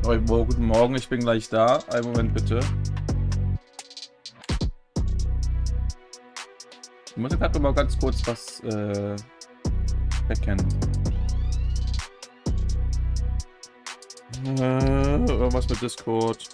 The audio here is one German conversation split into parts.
Guten Morgen, ich bin gleich da. Einen Moment bitte. Ich muss gerade mal ganz kurz was erkennen. Irgendwas mit Discord.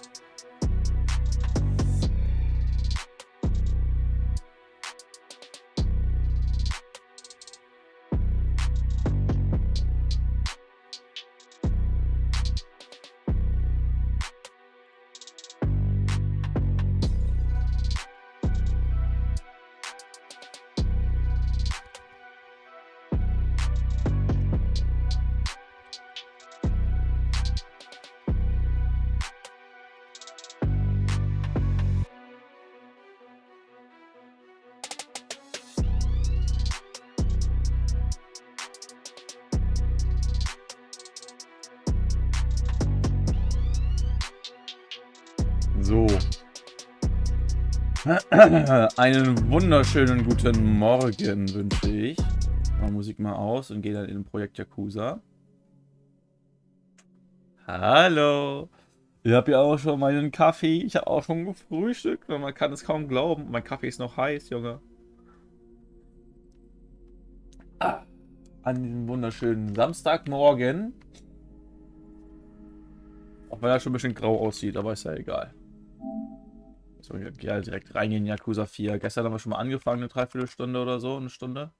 So. Einen wunderschönen guten Morgen wünsche ich. Mal Musik mal aus und gehe dann in ein Projekt Yakuza. Hallo. Ich habe ja auch schon meinen Kaffee. Ich habe auch schon gefrühstückt. Und man kann es kaum glauben. Mein Kaffee ist noch heiß, Junge. An diesem wunderschönen Samstagmorgen. Auch wenn er schon ein bisschen grau aussieht, aber ist ja egal. So, ich gehe halt direkt reingehen in Yakuza 4. Gestern haben wir schon mal angefangen, eine Dreiviertelstunde oder so, eine Stunde.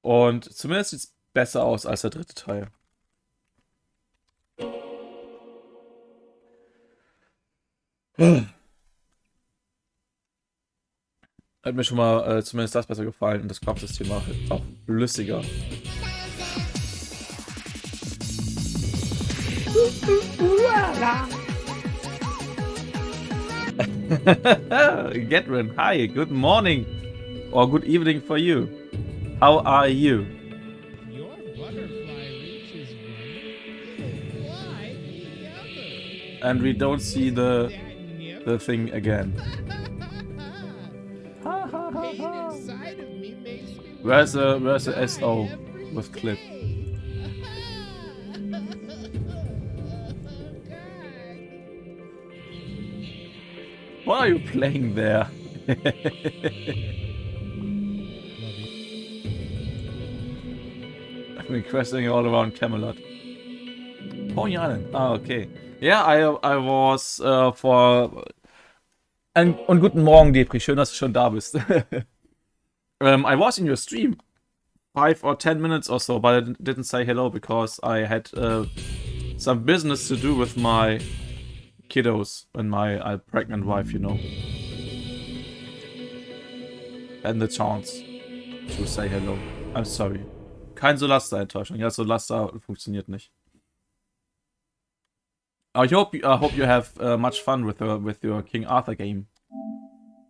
Und zumindest sieht es besser aus als der dritte Teil. Hat mir schon mal zumindest das besser gefallen und das Kampfsystem war halt auch flüssiger. Getrin, hi, good morning or good evening for you. How are you? Your butterfly reaches one, fly the other. And we don't see the thing again. Pain inside of me makes me Where's the SO with clip? What are you playing there? I've been questing all around Camelot. Pony Island. Ah, okay. Yeah, I was for... Und guten Morgen, Depri. Schön, dass du schon da bist. I was in your stream 5 or 10 minutes or so, but I didn't say hello because I had some business to do with my kiddos and my pregnant wife, you know. And the chance to say hello. I'm sorry. Kein Solasta-Enttäuschung. Ja, Solasta funktioniert nicht. I hope you have much fun with your King Arthur game.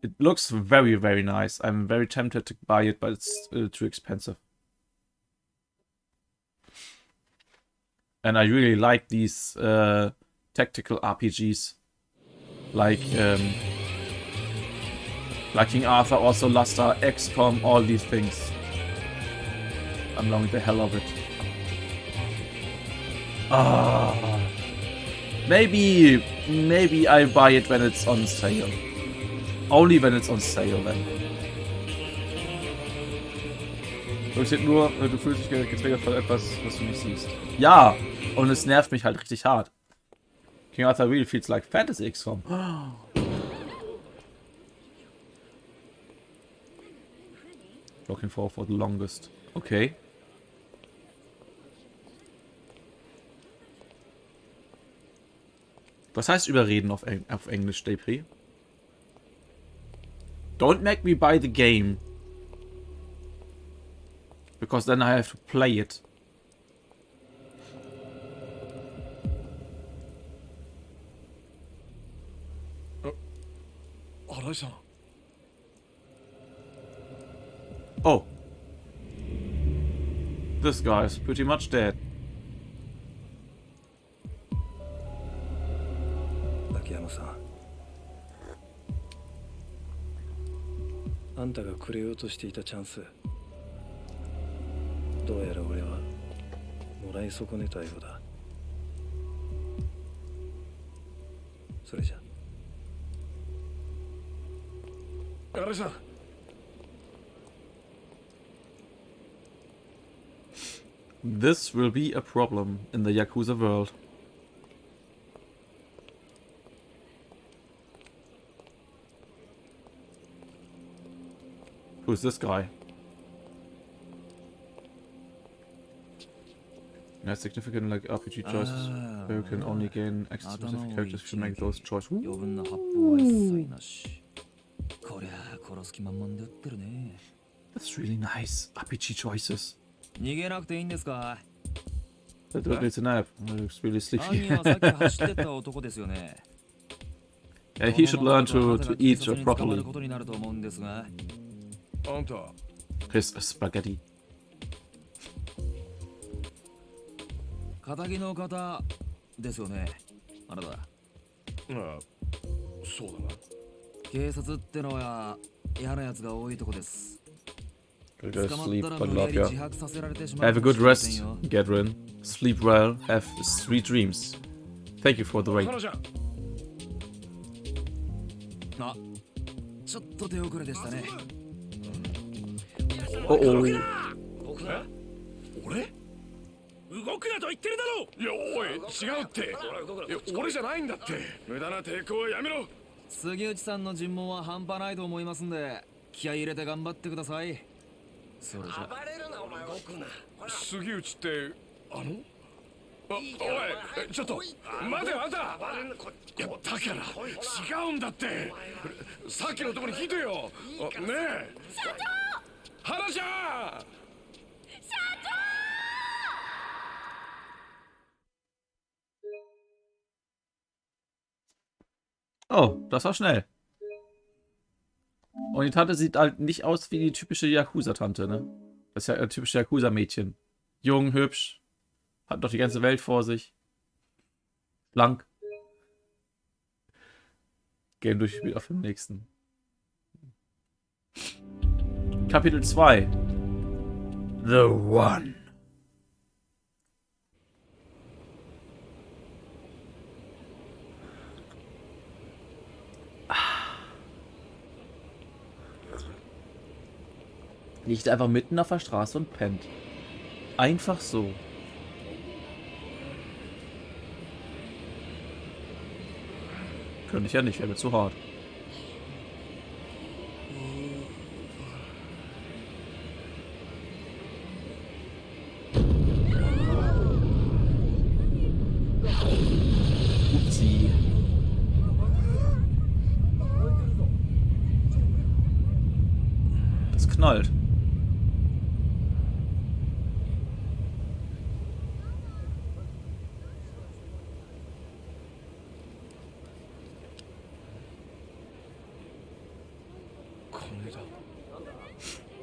It looks very, very nice. I'm very tempted to buy it, but it's too expensive. And I really like these tactical RPGs, like King Arthur, also Luster, XCOM, all these things. I'm loving the hell of it. Ah. Maybe I buy it when it's on sale. Only when it's on sale then. Du fühlst dich getriggert von etwas, was du nicht siehst. Ja, und es nervt mich halt richtig hart. King Arthur really feels like Fantasy XCOM. Looking for the longest. Okay. Was heißt überreden auf Englisch, Depri? Don't make me buy the game. Because then I have to play it. Oh. This guy is pretty much dead. 秋山さん、あんたがくれようとしていたチャンス、どうやら俺はもらい損ねたようだ。それじゃ。あれさん。This will be a problem in the Yakuza world. Who's this guy? Has significant like RPG choices where you can only gain access to specific characters if you make those choices. 余分な発砲は一切なし。こりゃ殺す気満々で撃ってるね。That's really nice. RPG choices. 逃げなくていいんですか。That needs a nap. Looks really 犯 sleepy. 人はさっき走ってった男ですよね。Yeah, he should learn to eat properly. ことになると思うんですが。あんた His spaghetti. 仇の方ですよね。あなた。ああ、そうだな。警察ってのは嫌なやつが多いとこです。 Go sleep, 捕まったら but 無理や love り ya. 自白させられてしまう Have a かも good しれません rest, よ。 Gedrin. Sleep well, have sweet dreams. Thank you for the raid. 彼女あ、ちょっと手遅れでしたね。Uh-oh. 俺動くなと言ってるだろ。いやおい違うって。いや俺じゃないんだって。無駄な抵抗はやめろ。杉内さんの尋問は半端ないと思いますんで、気合い入れて頑張ってください。それじゃ。杉内ってあのおいちょっと待てあんた。いやだから違うんだって。さっきのとこに聞いてよ。ねえ社長花ちゃん。 Oh, das war schnell. Und die Tante sieht halt nicht aus wie die typische Yakuza-Tante, ne? Das ist ja ein typisches Yakuza-Mädchen. Jung, hübsch, hat doch die ganze Welt vor sich. Blank. Game durchgespielt auf dem nächsten. Kapitel 2. The One. Liegt einfach mitten auf der Straße und pennt. Einfach so. Könnte ich ja nicht, wäre mir zu hart. Upsi. Das knallt.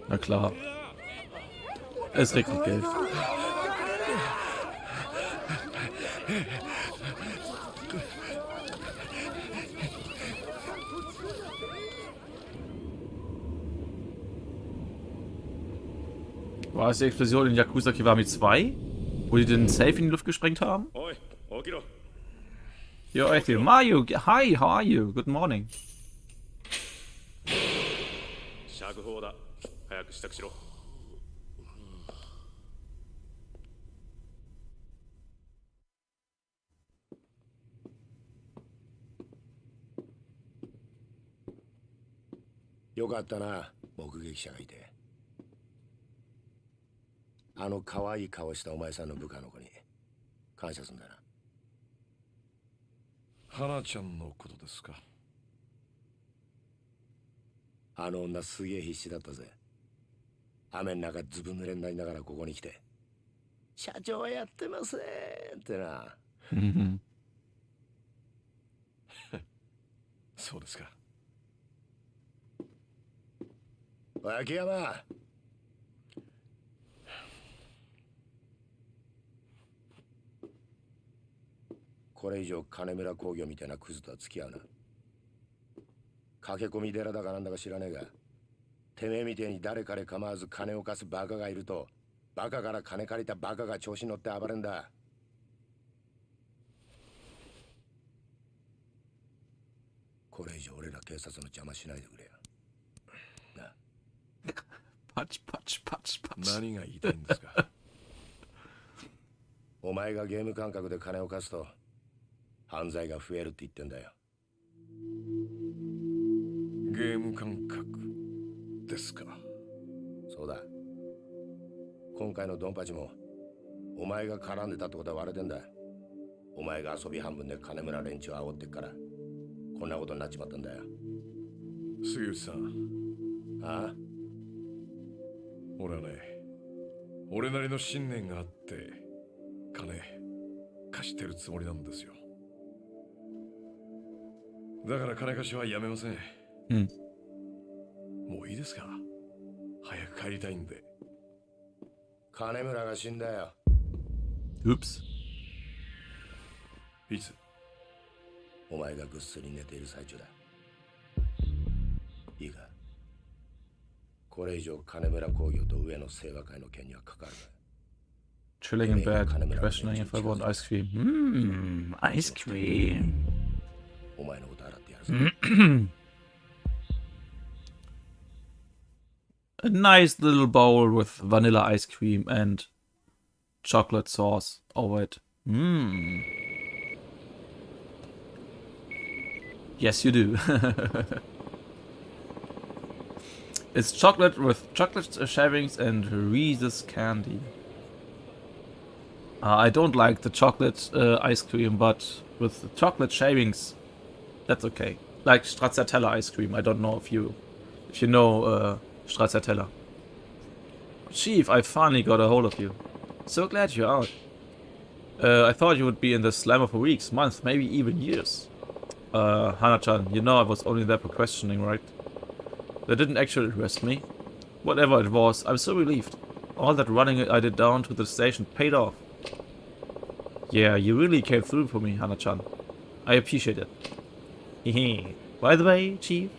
Na klar. Es regnet Geld. War es die Explosion in Yakuza Kiwami 2? Wo die den Safe in die Luft gesprengt haben? Yo, echt. Mario, hi, how are you? Good morning. 釈放だ。早く支度しろ。よかったな、目撃者がいて。あの可愛い顔したお前さんの部下の子に感謝すんだな。花ちゃんのことですか。あの女すげえ必死だったぜ。雨の中ずぶ濡れになりながらここに来て、社長はやってますねってな。そうですか。おい秋山、これ以上金村工業みたいなクズとは付き合うな。駆け込み寺だかなんだか知らねえが、てめえみてえに誰彼構わず金を貸すバカがいると、バカから金借りたバカが調子に乗って暴れんだ。これ以上俺ら警察の邪魔しないでくれよ。な。パチパチパチパチ。何が言いたいんですか？お前がゲーム感覚で金を貸すと犯罪が増えるって言ってんだよ。ゲーム感覚ですか？そうだ。今回のドンパチもお前が絡んでたってことは割れてんだ。お前が遊び半分で金村連中を煽ってっからこんなことになっちまったんだよ。杉内さん、ああ、俺はね、俺なりの信念があって金貸してるつもりなんですよ。だから金貸しはやめません。うん。もういいですか？早く帰りたいんで。金村が死んだよ。Oops. いつ？お前がぐっすり寝ている最中だ。いいか、これ以上金村工業と上野清和会の件には関わるな。Chilling in bed, questioning if I want ice cream. Ice cream. お前のこと洗ってやるぞ。A nice little bowl with vanilla ice cream and chocolate sauce over it. Yes, you do. It's chocolate with chocolate shavings and Reese's candy. I don't like the chocolate ice cream, but with the chocolate shavings, that's okay. Like stracciatella ice cream. I don't know if you know stracciatella. Chief, I finally got a hold of you. So glad you're out. I thought you would be in the slammer for weeks, months, maybe even years. Hana-chan, you know I was only there for questioning, right? They didn't actually arrest me. Whatever it was, I'm so relieved. All that running I did down to the station paid off. Yeah, you really came through for me, Hana-chan. I appreciate it. Hehe. By the way, Chief,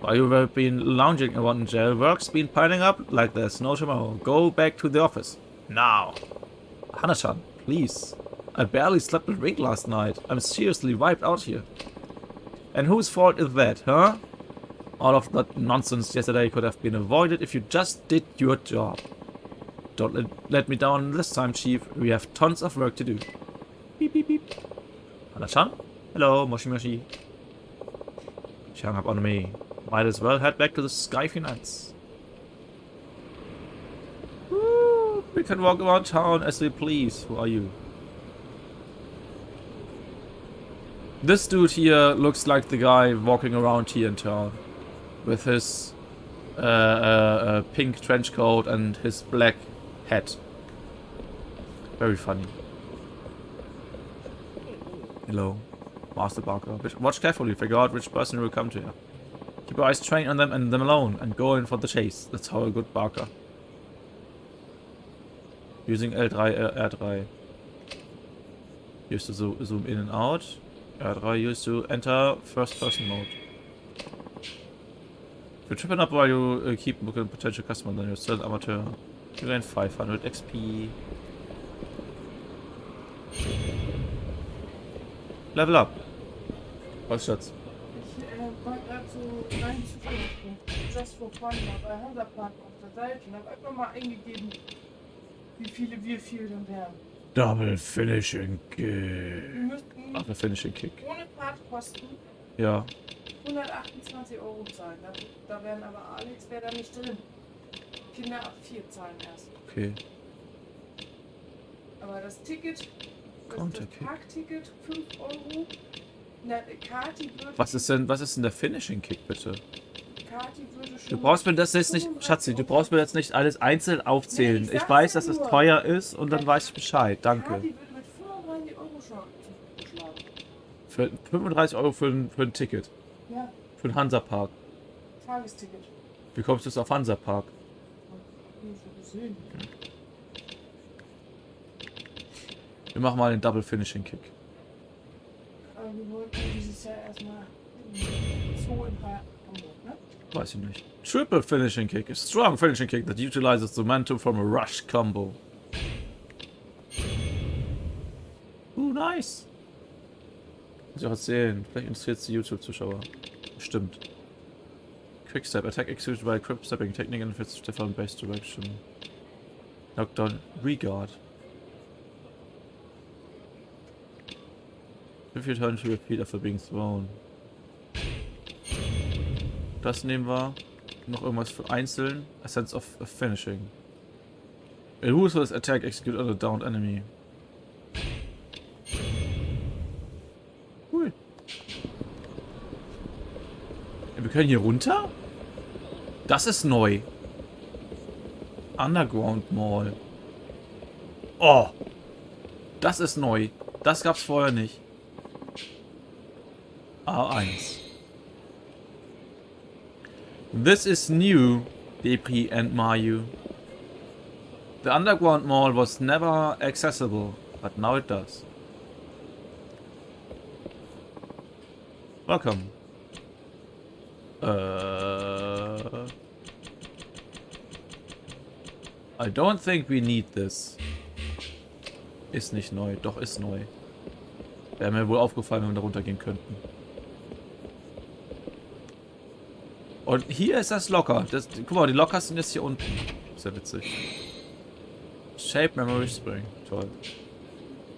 while you have been lounging around in jail, work's been piling up like there's no tomorrow. Go back to the office. Now. Hana-chan, please. I barely slept a wink last night. I'm seriously wiped out here. And whose fault is that, huh? All of that nonsense yesterday could have been avoided if you just did your job. Don't let me down this time, Chief. We have tons of work to do. Beep, beep, beep. Hana-chan? Hello, Moshi Moshi. She hung up on me. Might as well head back to the Sky Finance. Woo, we can walk around town as we please. Who are you? This dude here looks like the guy walking around here in town. With his pink trench coat and his black hat. Very funny. Hello, Master Barker. Watch carefully, figure out which person you will come to here. Keep your eyes trained on them and them alone, and go in for the chase. That's how a good Barker. Using L3, R3. Used to zoom in and out. R3 used to enter first person mode. If you're tripping up while you keep looking at potential customer, then you're still an amateur. You gain 500 XP. Level up. Was Schatz? Ich war gerade so reinzugucken, just for fun, bei Hansapark auf der Seite und habe einfach mal eingegeben, wie viele wir viel dann wären. Double Finishing Kick. Wir müssten Ach, der Finishing Kick. ohne Partkosten Ja. 128 Euro zahlen. Da wären aber Alex wäre da nicht drin. Kinder ab 4 zahlen erst. Okay. Aber das Ticket, das Counterkick. Parkticket 5 Euro. Na, Kati würde, Was ist denn der Finishing Kick, bitte? Kati würde schon. Du brauchst mir das jetzt nicht, Schatzi, du brauchst mir jetzt nicht alles einzeln aufzählen. Nee, ich Ich sag's weiß, ja dass es nur. teuer ist und dann weiß ich Bescheid. Danke. Kati würde mit 35 Euro schon zuschlagen. Für 35 Euro für ein Ticket. Ja, Für den Hansapark. Tagesticket. Wie kommst du auf Hansapark? Nur so gesehen. Wir machen mal den Double Finishing Kick. Aber wir wollten dieses Jahr erstmal Zoo in Hamburg, ne? Weiß ich nicht. Triple Finishing Kick. A strong finishing kick that utilizes the momentum from a rush combo. Nice. Muss ich auch erzählen. Vielleicht interessiert es die YouTube-Zuschauer. Stimmt. Quickstep. Attack executed by quick-stepping technique and fits different base direction. Knockdown. Regard. If you turn to repeat after being thrown. Das nehmen wir. Noch irgendwas für einzeln. A sense of finishing. A ruthless attack executed on a downed enemy. Cool. Ja, wir können hier runter? Das ist neu. Underground Mall. Oh. Das ist neu. Das gab's vorher nicht. A1. This is new, Depri and Mayu. The underground mall was never accessible, but now it does. Welcome. I don't think we need this. Ist nicht neu, doch ist neu. Wäre mir wohl aufgefallen, wenn wir da runtergehen könnten. Und hier ist das Locker. Guck mal, die Lockers sind jetzt hier unten. Sehr witzig. Shape Memory Spring. Toll.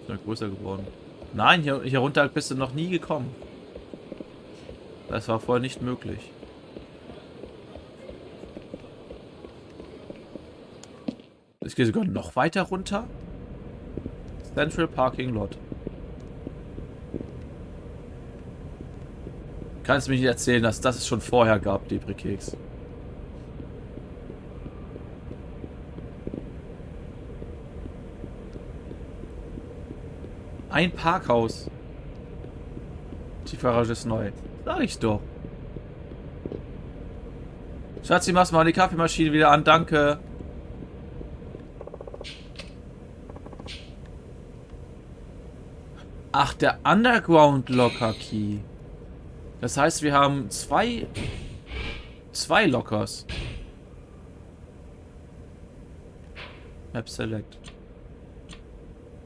Ist noch größer geworden. Nein, hier runter bist du noch nie gekommen. Das war vorher nicht möglich. Ich gehe sogar noch weiter runter. Central Parking Lot. Kannst du mir nicht erzählen, dass das es schon vorher gab, Depri-Keks. Ein Parkhaus. Die Garage ist neu. Sag ich doch. Schatzi, machst mal die Kaffeemaschine wieder an, danke. Ach, der Underground Locker Key. Das heißt, wir haben zwei Lockers. Map Select.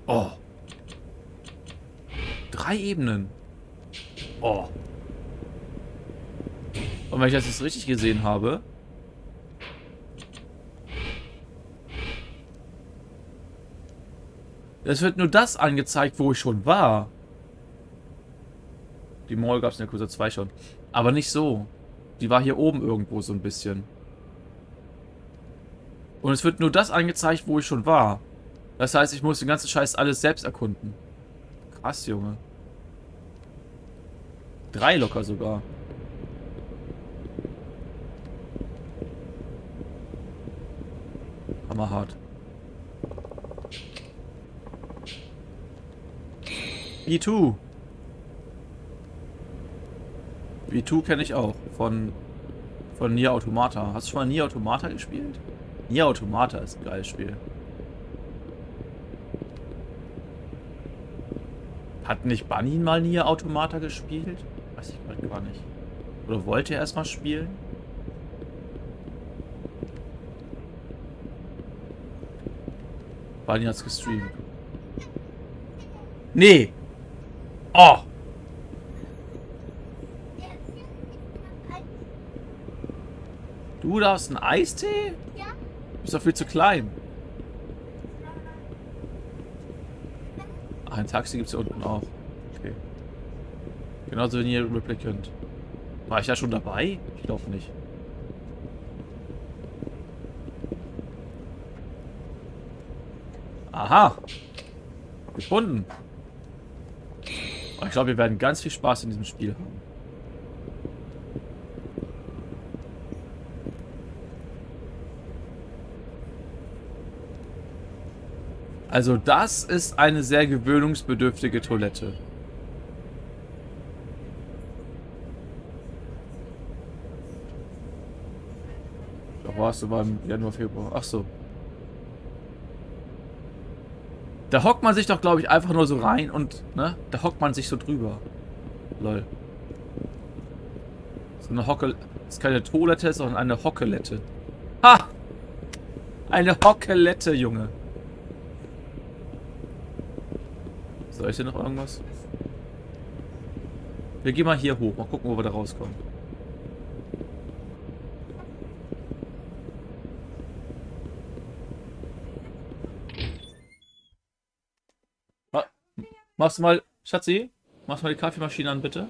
Oh. 3 Ebenen. Oh. Und wenn ich das jetzt richtig gesehen habe... Es wird nur das angezeigt, wo ich schon war. Die Mall gab es in Yakuza 2 schon. Aber nicht so. Die war hier oben irgendwo so ein bisschen. Und es wird nur das angezeigt, wo ich schon war. Das heißt, ich muss den ganzen Scheiß alles selbst erkunden. Krass, Junge. 3 locker sogar. Hammerhart. V2. V2 kenne ich auch. Von Nier Automata. Hast du schon mal Nier Automata gespielt? Nier Automata ist ein geiles Spiel. Hat nicht Bunny mal Nier Automata gespielt? Weiß ich gerade gar nicht. Oder wollte er erst mal spielen? Bunny hat's gestreamt. Nee! Oh! Du darfst einen Eistee? Ja. Du bist doch viel zu klein. Ach, ein Taxi gibt es hier unten auch. Okay. Genauso wie ihr Replicant. War ich ja schon dabei? Ich glaube nicht. Aha! Gefunden! Ich glaube, wir werden ganz viel Spaß in diesem Spiel haben. Also das ist eine sehr gewöhnungsbedürftige Toilette. Da warst du beim Januar, Februar. Ach so. Da hockt man sich doch, glaube ich, einfach nur so rein und, ne? Da hockt man sich so drüber. Lol. So eine Hocke... Das ist keine Toilette, sondern eine Hockelette. Ha! Eine Hockelette, Junge. Soll ich hier noch irgendwas? Wir gehen mal hier hoch. Mal gucken, wo wir da rauskommen. Machst du mal, Schatzi? Machst du mal die Kaffeemaschine an, bitte?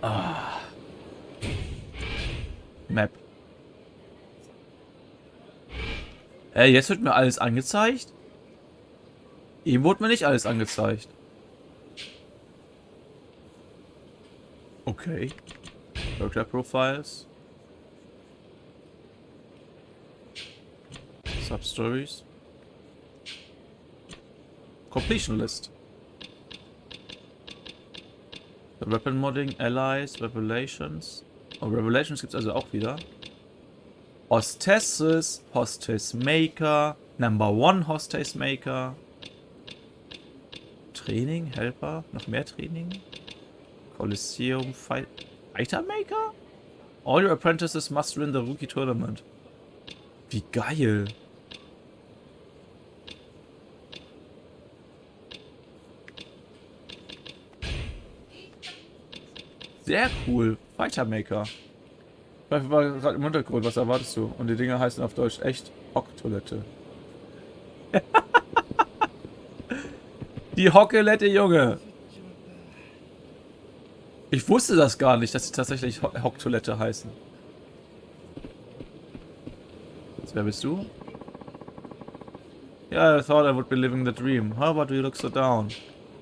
Ah. Map. Hey, jetzt wird mir alles angezeigt? Ihm wurde mir nicht alles angezeigt. Okay. Character Profiles. Substories. Completion List. Weapon Modding, Allies, Revelations. Oh, Revelations gibt es also auch wieder. Hostesses, Hostess Maker, Number One Hostess Maker. Training, Helper, noch mehr Training. Coliseum, Fighter Maker? All your apprentices must win the Rookie Tournament. Wie geil. Sehr cool. Fighter Maker. Ich war gerade im Hintergrund, was erwartest du? Und die Dinger heißen auf Deutsch echt Hocktoilette. Die Hockelette, Junge. Ich wusste das gar nicht, dass sie tatsächlich Hocktoilette heißen. Jetzt, wer bist du? Yeah, I thought I would be living the dream. How about you look so down?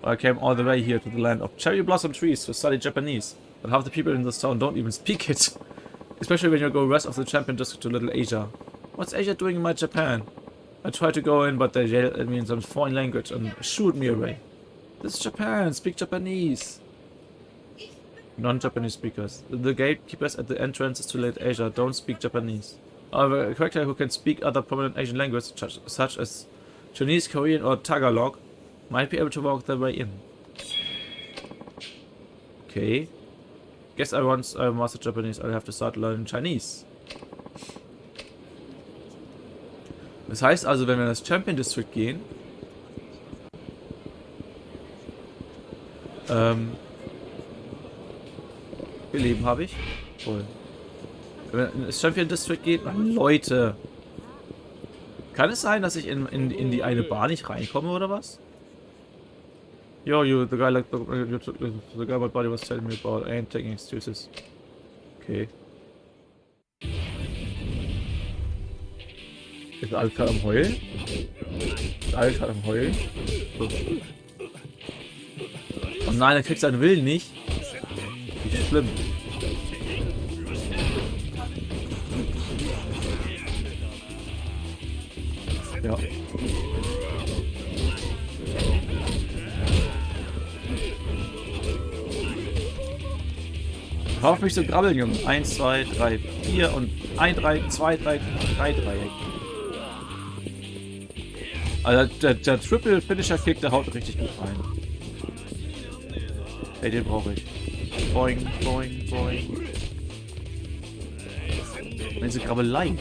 Well, I came all the way here to the land of cherry blossom trees to study Japanese. But half the people in this town don't even speak it. Especially when you go west of the champion district to Little Asia. What's Asia doing in my Japan? I tried to go in, but they yelled at me in some foreign language and shooed me away. This is Japan, speak Japanese. Non-Japanese speakers. The gatekeepers at the entrances to Little Asia don't speak Japanese. However, a character who can speak other prominent Asian languages, such as Chinese, Korean or Tagalog, might be able to walk their way in. Okay. Guess once I master Japanese, I'll have to start learning Chinese. Das heißt also, wenn wir in das Champion District gehen, wie viel Leben habe ich? Voll. Wenn wir in das Champion District geht, Leute. Kann es sein, dass ich in die eine Bar nicht reinkomme oder was? Yo, the guy like the guy my buddy was telling me about, I ain't taking excuses. Okay. Ist alles gerade am Heulen? Ist alles gerade am Heulen? Oh nein, er kriegt seinen Willen nicht. Wie schlimm. Ja. Hör auf mich zu grabbeln, Junge. 1, 2, 3, 4 und 1, 3, 2, 3, 3 Dreieck. Also der Triple Finisher Kick, der haut richtig gut rein. Ey, den brauche ich. Boing, boing, boing. Diese Grabbelei.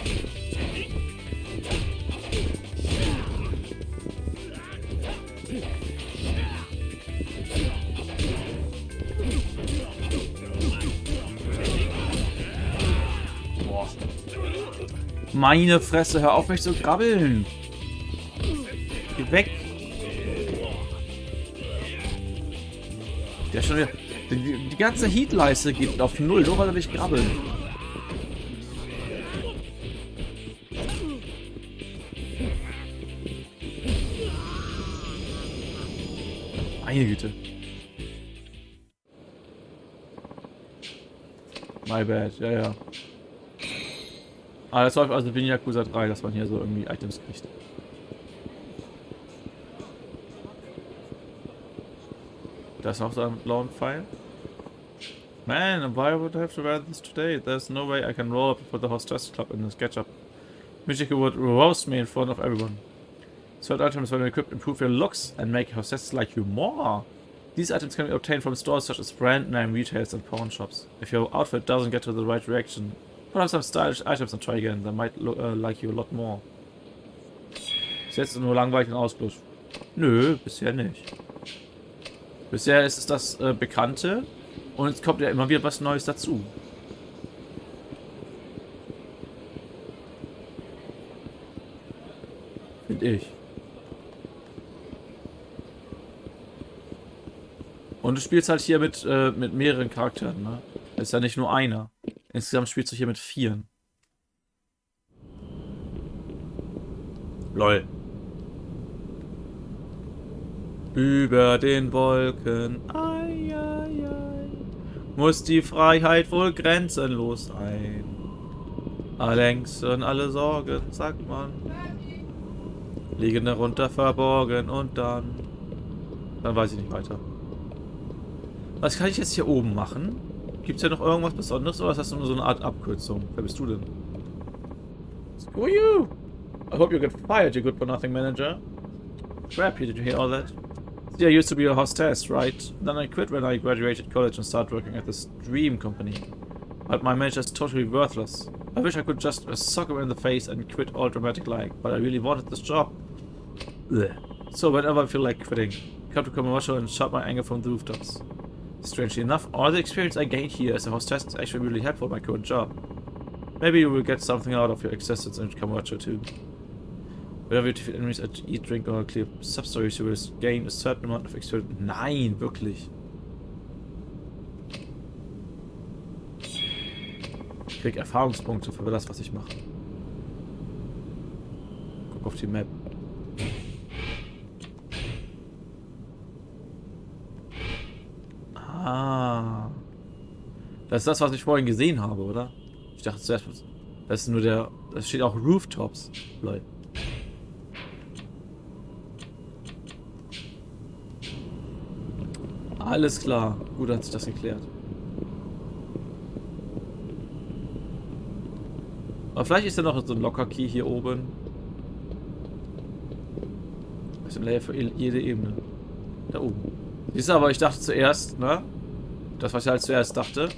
Meine Fresse, hör auf mich zu grabbeln. Geh weg. Der schon wieder. Die ganze Heatleiste geht auf 0, nur weil er mich grabbelt. Meine Güte. My bad, ja, ja. Ah, das läuft also wie in Yakuza 3, dass man hier so irgendwie Items kriegt. Da ist noch so ein blauen Pfeil. Man, why would I have to wear this today? There's no way I can roll up for the hostess club in this sketchup. Michiko would roast me in front of everyone. Certain items when equipped improve your looks and make hostesses like you more. These items can be obtained from stores such as brand name retailers and pawn shops. If your outfit doesn't get to the right reaction, put on some stylish items and try again. They might look, like you a lot more. Ist jetzt nur langweilig und Ausfluss. Nö, bisher nicht. Bisher ist es das Bekannte und es kommt ja immer wieder was Neues dazu. Finde ich. Und du spielst halt hier mit mehreren Charakteren, ne? Das ist ja nicht nur einer. Insgesamt spielst du hier mit 4. Lol. Über den Wolken, ai, ai, ai, muss die Freiheit wohl grenzenlos sein. Alle Ängste und alle Sorgen, sagt man, liegen darunter verborgen und dann weiß ich nicht weiter. Was kann ich jetzt hier oben machen? Gibt es ja noch irgendwas Besonderes oder ist das nur so eine Art Abkürzung? Wer bist du denn? Screw you! I hope you get fired, you good for nothing manager. Crap, did you hear all that? See, I used to be a hostess, right? Then I quit when I graduated college and started working at this dream company. But my manager is totally worthless. I wish I could just sock him in the face and quit all dramatic like, but I really wanted this job. Blech. So whenever I feel like quitting, come to Kamurocho and shout my anger from the rooftops. Strangely enough, all the experience I gained here as a hostess is actually really helpful in my current job. Maybe you will get something out of your existence in Kamurocho too. Whenever you defeat enemies at eat, drink or clear sub-stories, you will gain a certain amount of experience. Nein, wirklich. Ich krieg Erfahrungspunkte für das, was ich mache. Guck auf die Map. Ah. Das ist das, was ich vorhin gesehen habe, oder? Ich dachte zuerst, das ist nur der... Das steht auch Rooftops. Leute. Alles klar. Gut hat sich das geklärt. Aber vielleicht ist ja noch so ein Locker-Key hier oben. Das ist ein Layer für jede Ebene. Da oben. Siehst du, aber ich dachte zuerst, ne? Das, was ich halt zuerst dachte.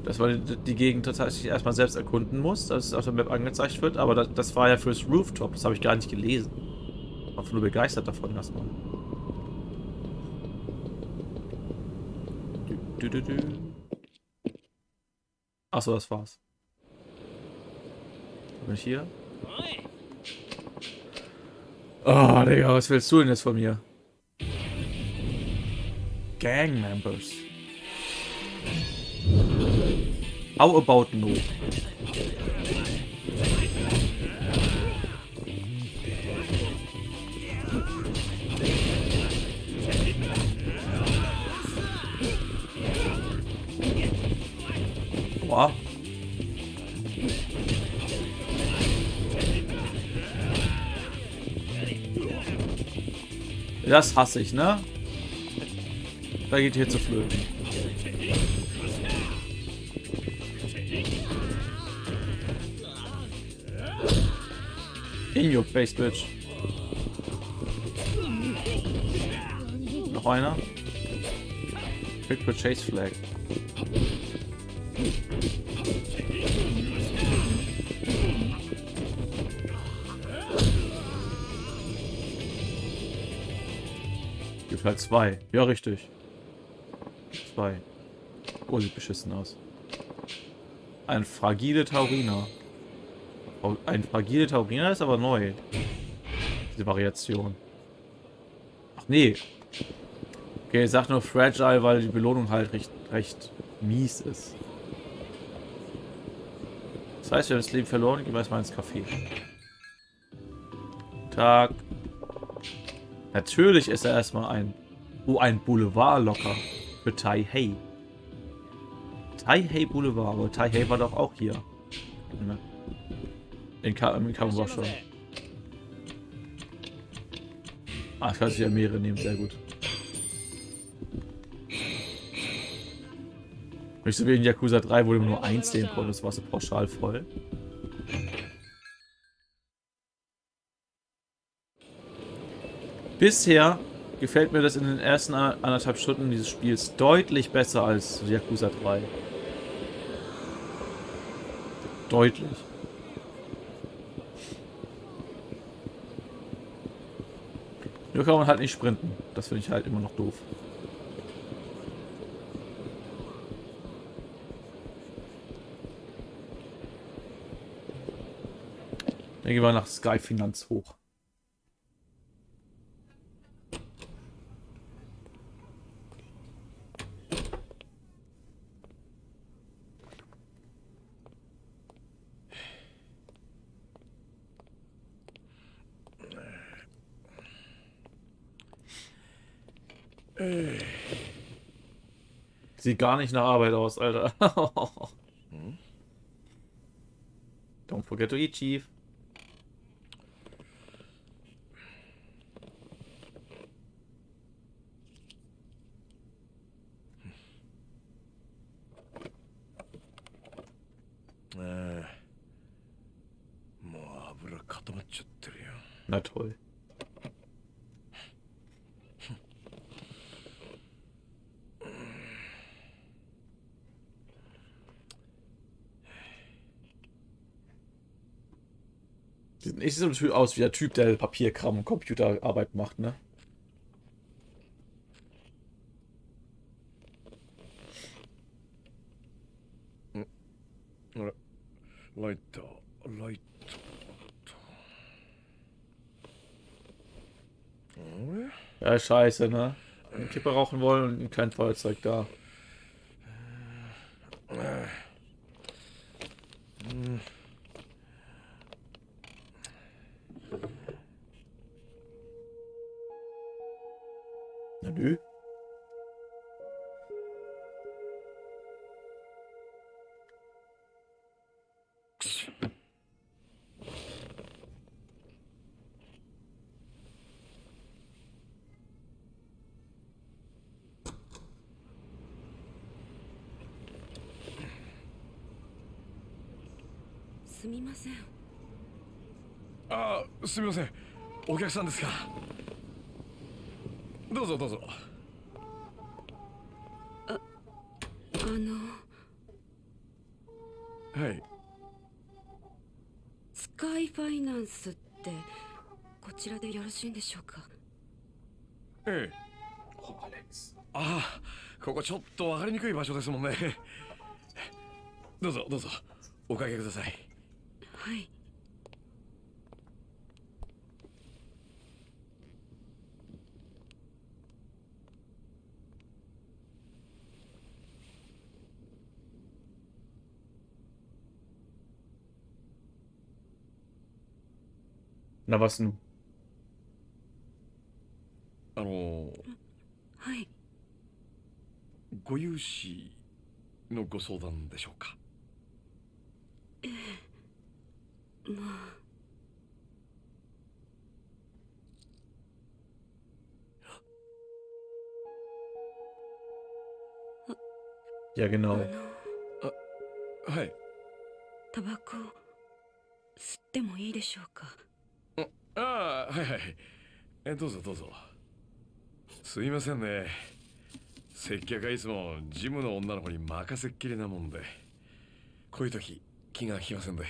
Dass man die Gegend tatsächlich erstmal selbst erkunden muss, dass es auf der Map angezeigt wird. Aber das war ja fürs Rooftop. Das habe ich gar nicht gelesen. Ich war nur begeistert davon erstmal. Achso, das war's. Bin ich hier? Oh, Digga, was willst du denn jetzt von mir? Gang Members. How about no? Boah. Das hasse ich, ne? Da geht hier zu flöten. In your face, bitch. Noch einer. Quick Purchase Flag. Gibt halt 2. Ja, richtig. 2. Oh, sieht beschissen aus. Ein fragile Tauriner. Ein fragile Tauriner ist aber neu. Diese Variation. Ach nee. Okay, ich sag nur fragile, weil die Belohnung halt recht mies ist. Das heißt, wir haben das Leben verloren. Gehen wir erstmal ins Café. Tag. Natürlich ist er erstmal ein Boulevard locker für Taihei. Taihei Boulevard, aber Taihei war doch auch hier. In Kamurocho schon. Ah, ich kann sich ja mehrere nehmen, sehr gut. Nicht so wie in Yakuza 3, wo du nur 1 nehmen konntest, war so pauschal voll. Bisher gefällt mir das in den ersten 1,5 Stunden dieses Spiels deutlich besser als Yakuza 3. Deutlich. Nur kann man halt nicht sprinten. Das finde ich halt immer noch doof. Dann gehen wir nach Sky Finanz hoch. Sieht gar nicht nach Arbeit aus, Alter. Don't forget to eat, Chief. Na toll. Sieht nicht so aus wie der Typ, der Papierkram und Computerarbeit macht, ne? Leute, Leute. Ja, scheiße, ne? Eine Kippe rauchen wollen und kein Feuerzeug da. Na nö.すみません。あ、すみません。お客さんですか。どうぞどうぞ。はい。スカイファイナンスってこちらでよろしいんでしょうか。ええ。ああ、ここちょっと分かりにくい場所ですもんね。どうぞどうぞ、おかけください。はい。Na was nun? はい。ご融資のご相談でしょうか。まあ。Ja, genau. はい。タバコ吸ってもいいでしょうか。ああ、はいはい。どうぞどうぞ。すいませんね。接客はいつもジムの女の子に任せっきりなもんで、こういう時気が利きませんで。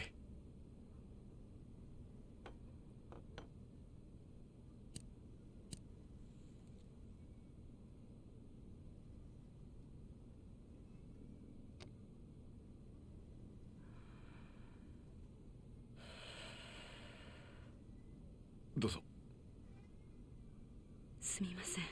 どうぞ。すみません。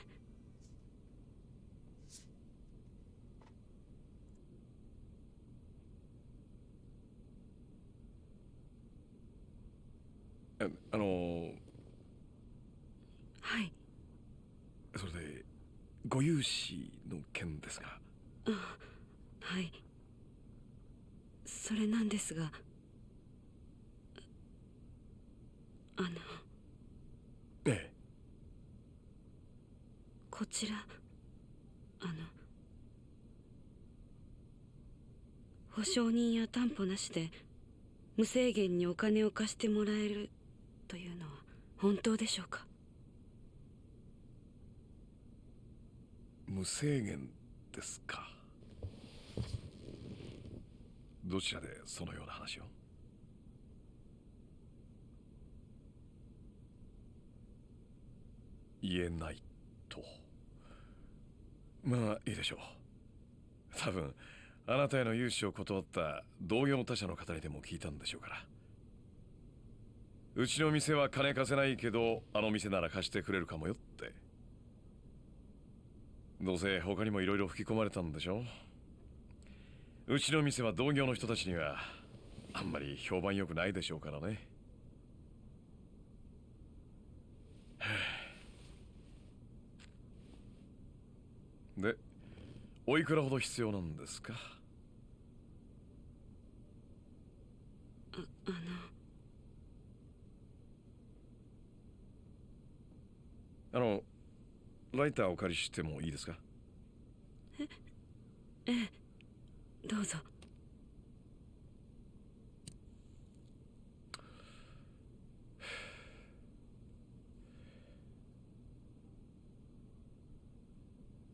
はい。それでご融資の件ですが。はい。それなんですが、ええ。こちら保証人や担保なしで無制限にお金を貸してもらえるというのは本当でしょうか。無制限ですか。どちらでそのような話を。言えないと。まあいいでしょう。多分あなたへの融資を断った同業他社の方にでも聞いたんでしょうから。うちの店は金貸せないけど、あの店なら貸してくれるかもよって。どうせ他にもいろいろ吹き込まれたんでしょ。うちの店は同業の人たちにはあんまり評判良くないでしょうからね。で、おいくらほど必要なんですか？ライターお借りしてもいいですか？ええ、どうぞ。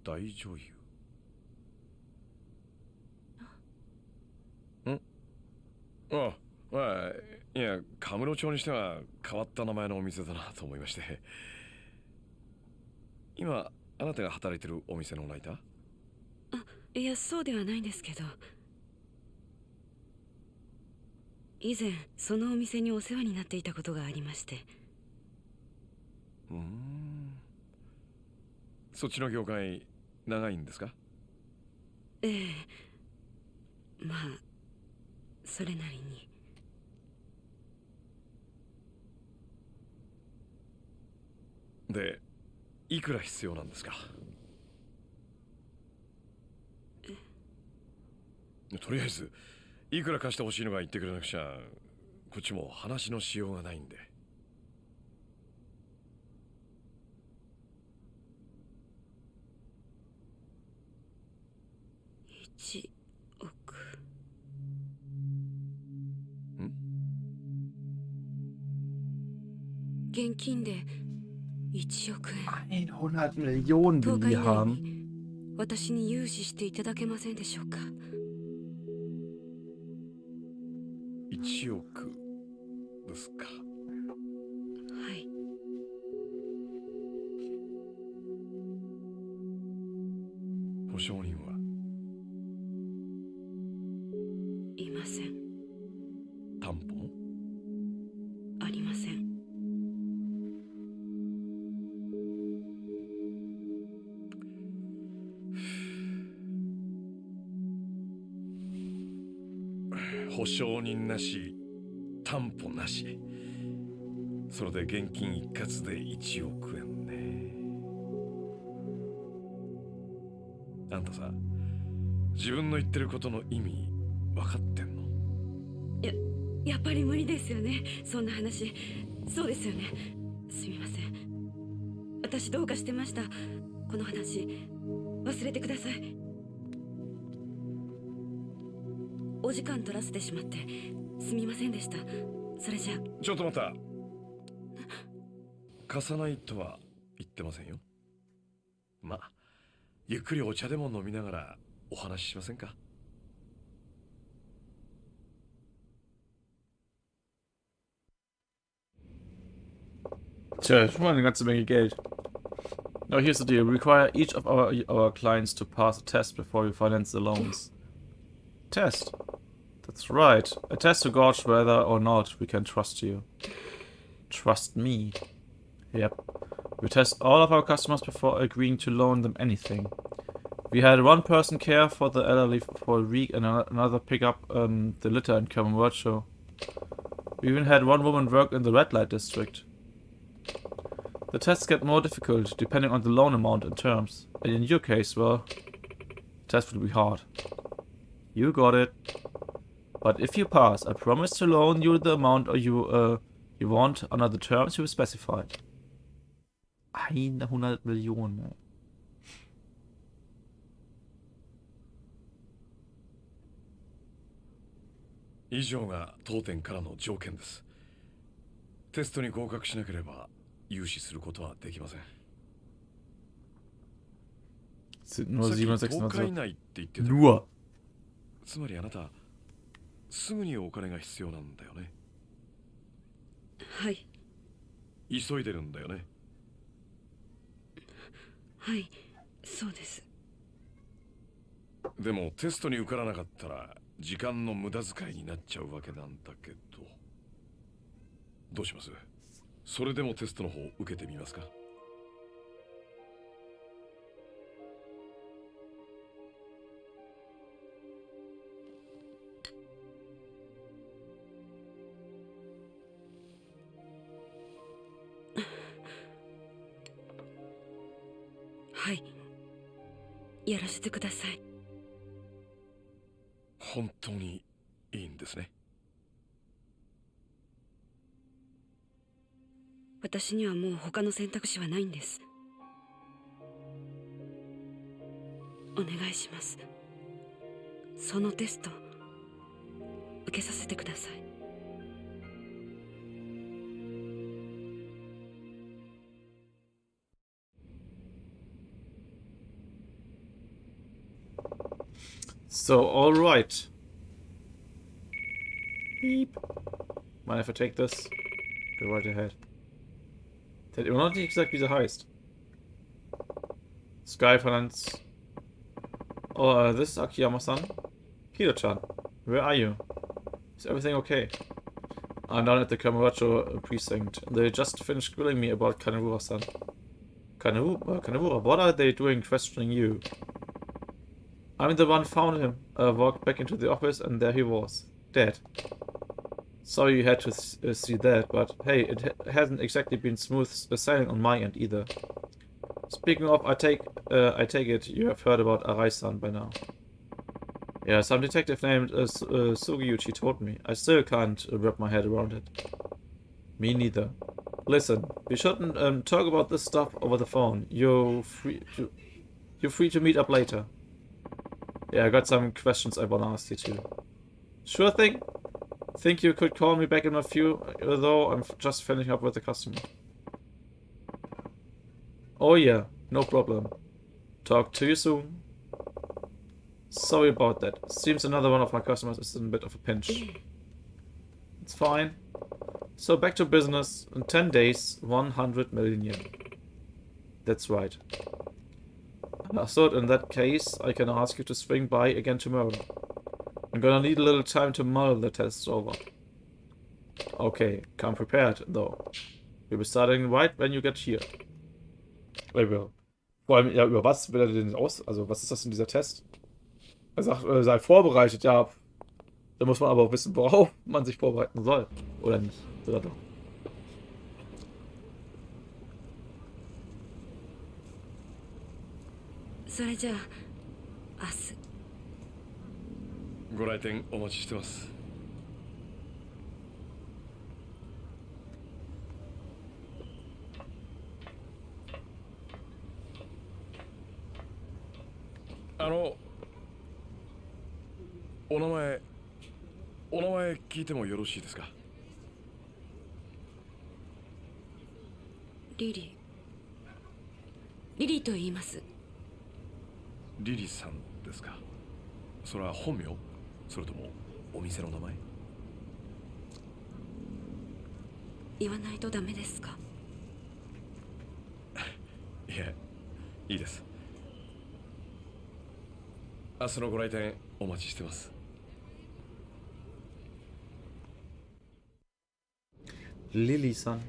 大女優。ああ、いや、カムロ町にしては変わった名前のお店だなと思いまして。今、あなたが働いてるお店のライター？いや、そうではないんですけど、以前そのお店にお世話になっていたことがありまして。そっちの業界長いんですか？ええ、まあそれなりに。で、いくら必要なんですか？とりあえずいくら貸してほしいのか言ってくれなくちゃ、こっちも話のしようがないんで。1億。現金で1億円。100 Millionen will 10日 die 以内 haben. に私に融資していただけませんでしょうか。1億ですか。はい。保証人はいません。担保もありません。保証人なし、担保なし。それで現金一括で1億円ね。あんたさ、自分の言ってることの意味分かってんの？やっぱり無理ですよね、そんな話。そうですよね。すみません。私どうかしてました。この話忘れてください。お時間取らせてしまってすみませんでした。それじゃ。ちょっと待った。貸さないとは言ってませんよ。まあゆっくりお茶でも飲みながらお話ししませんか？Tja, schon mal eine ganze Menge Geld. Now here's the deal. We require each of our clients to pass a test before we finance the loans. Test. That's right. A test to gauge whether or not we can trust you. Trust me. Yep. We test all of our customers before agreeing to loan them anything. We had one person care for the elderly for a week and another pick up the litter and come and watch show. We even had one woman work in the red light district. The tests get more difficult depending on the loan amount and terms. And in your case, well, the test will be hard. You got it. But if you pass, I promise to loan you the amount you want under the terms you specified. 100 Millionen. 以上が当店からの条件です。テストに合格しなければ融資することはできません。Sind nur 67 10日以内って言ってた。Nur. つまりあなたすぐにお金が必要なんだよね。はい。急いでるんだよね。はい、そうです。でもテストに受からなかったら時間の無駄遣いになっちゃうわけなんだけど、どうします？それでもテストの方受けてみますか？はい、やらせてください。本当にいいんですね。私にはもう他の選択肢はないんです。お願いします。そのテスト受けさせてください。So, alright. Beep. Mind if I take this? Go right ahead. Der hat immer noch nicht gesagt, wie sie heißt. Sky Finance. Oh, this is Akiyama-san. Hiro-chan, where are you? Is everything okay? I'm down at the Kamurocho precinct. They just finished grilling me about Kanewura-san. Kanewura, what are they doing questioning you? I'm the one who found him. Walked back into the office and there he was. Dead. Sorry you had to see that, but hey, it hasn't exactly been smooth sailing on my end either. Speaking of, I take it you have heard about Arai-san by now. Yeah, some detective named Sugiyuchi told me. I still can't wrap my head around it. Me neither. Listen, we shouldn't talk about this stuff over the phone. You're free to meet up later. Yeah, I got some questions I wanna ask you too. Sure thing. Think you could call me back in a few, though I'm just finishing up with the customer. Oh yeah, no problem. Talk to you soon. Sorry about that. Seems another one of my customers is in a bit of a pinch. It's fine. So back to business. In 10 days, 100 million yen. That's right. I thought in that case, I can ask you to swing by again tomorrow. I'm gonna need a little time to mull the tests over. Okay, come prepared, though. We'll be starting right when you get here. I will. Vor allem, ja, über was will er denn aus... Also, was ist das in dieser Test? Er sagt, sei vorbereitet, ja. Da muss man aber auch wissen, worauf man sich vorbereiten soll. Oder nicht. Oder doch. それじゃあ明日。ご来店お待ちしてます。お名前聞いてもよろしいですか？リリーと言います。リリさんですか？それは本名？それともお店の名前？言わないとダメですか？いえ、いいです。明日のご来店お待ちしてます。Lili-san.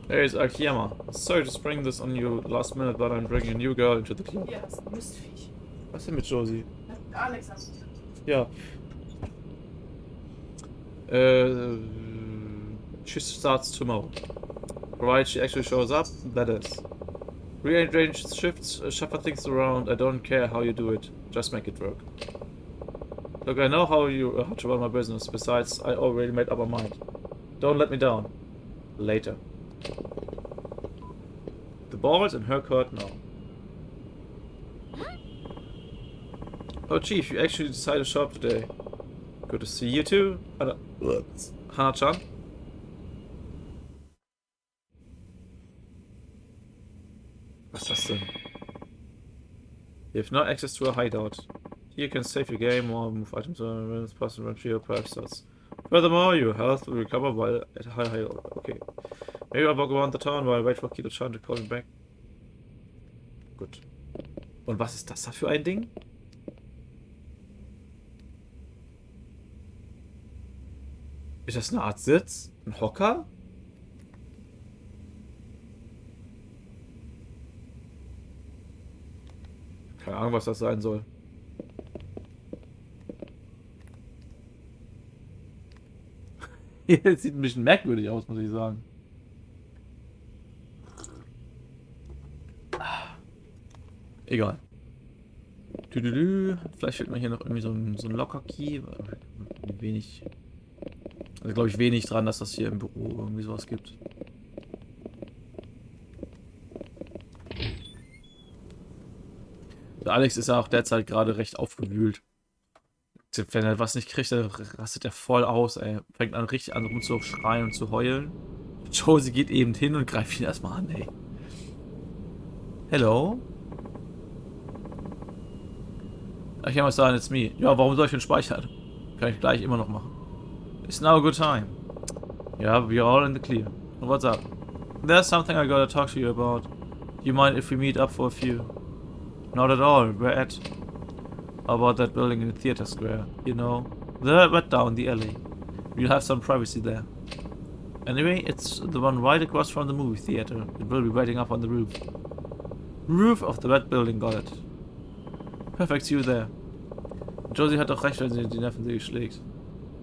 There's Akiyama. Sorry to spring this on you last minute, but I'm bringing a new girl into the club. Ja, das ist ein Mistviech. Was ist denn mit Josie? Alex hast du. Ja. She starts tomorrow. Provided she actually shows up, that is. Rearrange shifts, shuffle things around, I don't care how you do it. Just make it work. Look, I know how to run my business. Besides, I already made up my mind. Don't let me down. Later. The ball's in her court now. Oh, Chief, you actually decided to show up today. Good to see you too. Hana-chan. Was ist das denn? You have no access to a hideout. You can save your game or move items on plus and your stats. Furthermore, your health will recover while at high health. Okay. Maybe I'll walk around the town while I wait for Kito-chan to call me back. Gut. Und was ist das da für ein Ding? Ist das eine Art Sitz? Ein Hocker? Keine Ahnung, was das sein soll. Hier sieht ein bisschen merkwürdig aus, muss ich sagen. Egal. Vielleicht fehlt mir hier noch irgendwie so ein Locker-Key. Wenig. Also glaube ich wenig dran, dass das hier im Büro irgendwie sowas gibt. Der Alex ist ja auch derzeit gerade recht aufgewühlt. Wenn er was nicht kriegt, dann rastet er voll aus, ey. Fängt an richtig an rumzuschreien und zu heulen. Josie geht eben hin und greift ihn erstmal an, ey. Hello? Ach ja, was sagen, it's me. Ja, warum soll ich denn speichern? Kann ich gleich immer noch machen. It's now a good time. Yeah, we're all in the clear. What's up? There's something I gotta talk to you about. Do you mind if we meet up for a few? Not at all. Where at? About that building in the theater square. You know, right down the alley. We'll have some privacy there. Anyway, it's the one right across from the movie theater. It will be waiting up on the roof. Roof of the red building, got it. Perfect, see you there. Josie hat doch recht, wenn sie die Nervensäge schlägt.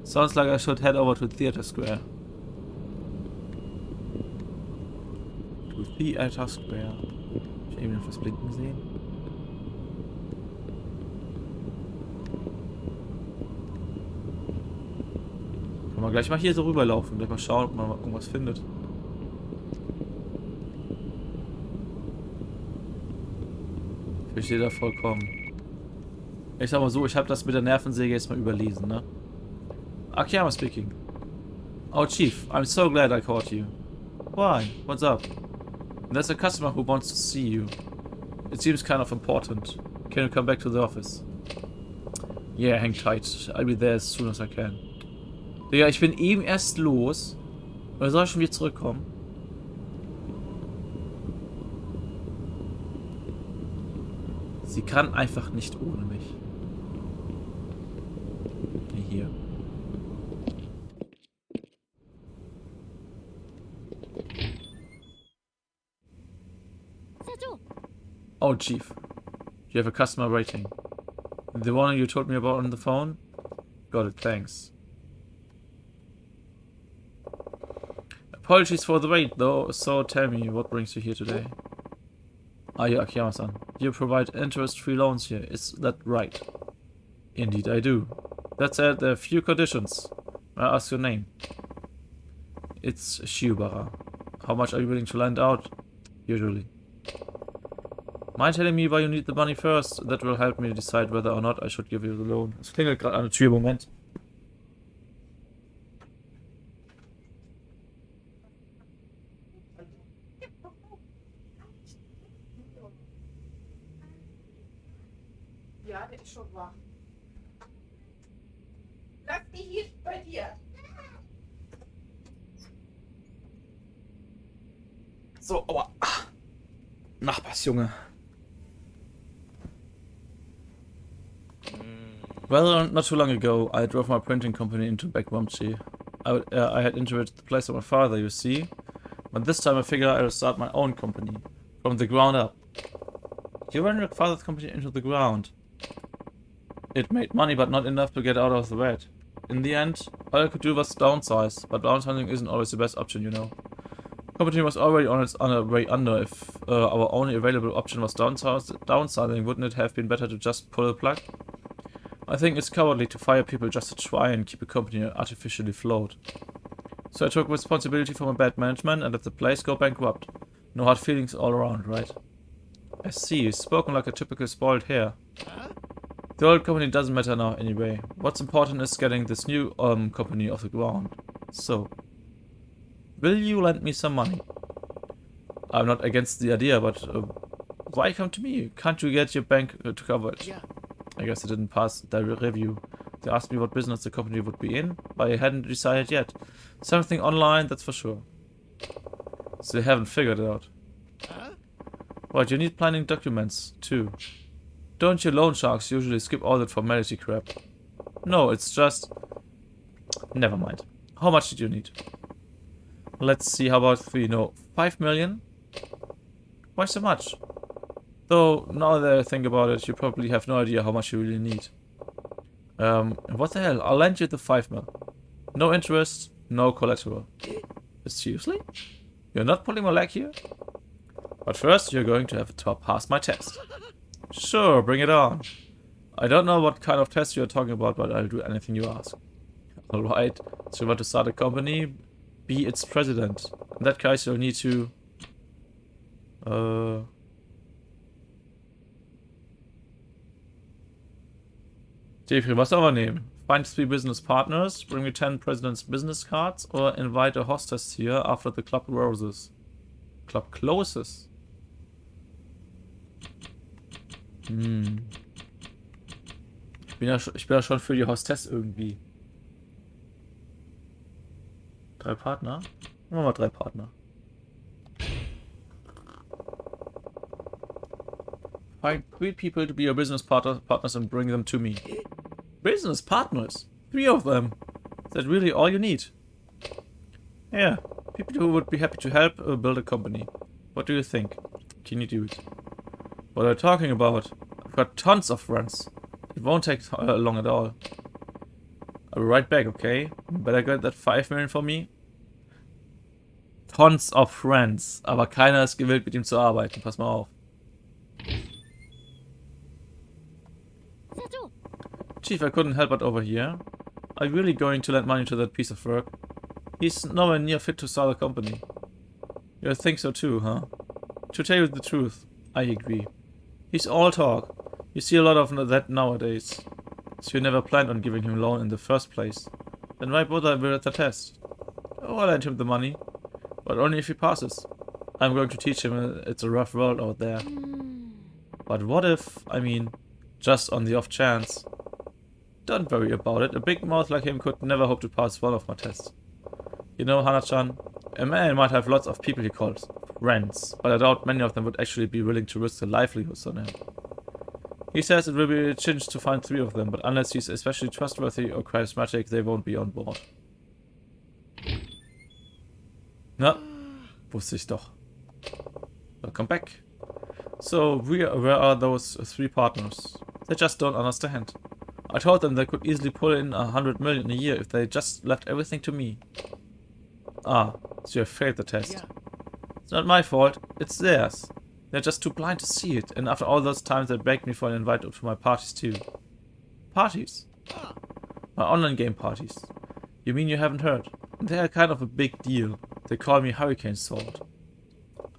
Sounds like I should head over to Theater Square. To Theater Square. Hab ich eben etwas blinken sehen? Kann man gleich mal hier so rüberlaufen, gleich mal schauen, ob man mal irgendwas findet. Ich verstehe da vollkommen. Ich sag mal so, ich habe das mit der Nervensäge jetzt mal überlesen, ne? Akiyama speaking. Oh, Chief, I'm so glad I caught you. Why? What's up? There's a customer who wants to see you. It seems kind of important. Can you come back to the office? Yeah, hang tight. I'll be there as soon as I can. Digga, ich bin eben erst los. Oder soll ich schon wieder zurückkommen? Sie kann einfach nicht ohne mich. Hier. Oh, Chief. You have a customer waiting. The one you told me about on the phone? Got it, thanks. Apologies for the wait, though, so tell me, what brings you here today? Ah, yeah, Akiyama-san. You provide interest-free loans here, is that right? Indeed, I do. That said, there are few conditions. May I ask your name? It's Shiobara. How much are you willing to lend out? Usually. Mind telling me why you need the money first? That will help me decide whether or not I should give you the loan. Es klingelt gerade an der Tür, Moment. Ja, der ist schon wach. Lass die hier bei dir. So, aua. Nachbarsjunge. Well, not too long ago, I drove my printing company into bankruptcy. I had inherited the place of my father, you see. But this time I figured I would start my own company. From the ground up. You ran your father's company into the ground. It made money, but not enough to get out of the red. In the end, all I could do was downsize. But downsizing isn't always the best option, you know. Company was already on its way under. If our only available option was downsizing, wouldn't it have been better to just pull the plug? I think it's cowardly to fire people just to try and keep a company artificially afloat. So I took responsibility for my bad management and let the place go bankrupt. No hard feelings all around, right? I see, you've spoken like a typical spoiled hare. The old company doesn't matter now anyway. What's important is getting this new company off the ground. So, will you lend me some money? I'm not against the idea, but why come to me? Can't you get your bank to cover it? I guess I didn't pass the review. They asked me what business the company would be in, but I hadn't decided yet. Something online, that's for sure. So they haven't figured it out. Right, you need planning documents, too. Don't you loan sharks usually skip all that formality crap? No, it's just... Never mind. How much did you need? Let's see, how about 3? No, 5 million? Why so much? Though, now that I think about it, you probably have no idea how much you really need. What the hell? I'll lend you the 5 mil. No interest, no collateral. Seriously? You're not pulling my leg here? But first, you're going to have to pass my test. Sure, bring it on. I don't know what kind of test you're talking about, but I'll do anything you ask. Alright, so you want to start a company? Be its president. In that case, you'll need to... Jeffrey, was soll man nehmen? Find 3 business partners, bring me 10 president's business cards, or invite a hostess here after the club closes. Club closes? Ich bin ja schon für die Hostess irgendwie. 3 Partner? Machen wir mal 3 Partner. Find 3 people to be your business partners and bring them to me. Business partners? 3 of them? Is that really all you need? Yeah, people who would be happy to help build a company. What do you think? Can you do it? What are you talking about? I've got tons of friends. It won't take long at all. I'll be right back, okay? Better get that 5 million for me. Tons of friends. Aber keiner ist gewillt, mit ihm zu arbeiten. Pass mal auf. Chief, I couldn't help but overhear. Are you really going to lend money to that piece of work? He's nowhere near fit to start a company. You think so too, huh? To tell you the truth, I agree. He's all talk. You see a lot of that nowadays. So you never planned on giving him a loan in the first place. Then why bother with the test? Oh, I'll lend him the money. But only if he passes. I'm going to teach him it's a rough world out there. But what if, I mean, just on the off chance? Don't worry about it. A big mouth like him could never hope to pass one of my tests. You know, Hana-chan, a man might have lots of people he calls friends, but I doubt many of them would actually be willing to risk their livelihoods on him. He says it will be a cinch to find 3 of them, but unless he's especially trustworthy or charismatic, they won't be on board. Na, wusste ich doch. Welcome back. So, where are those 3 partners? They just don't understand. I told them they could easily pull in 100 million a year if they just left everything to me. Ah, so you have failed the test. Yeah. It's not my fault, it's theirs. They're just too blind to see it, and after all those times they begged me for an invite to my parties too. Parties? My online game parties. You mean you haven't heard? They are kind of a big deal. They call me Hurricane Salt.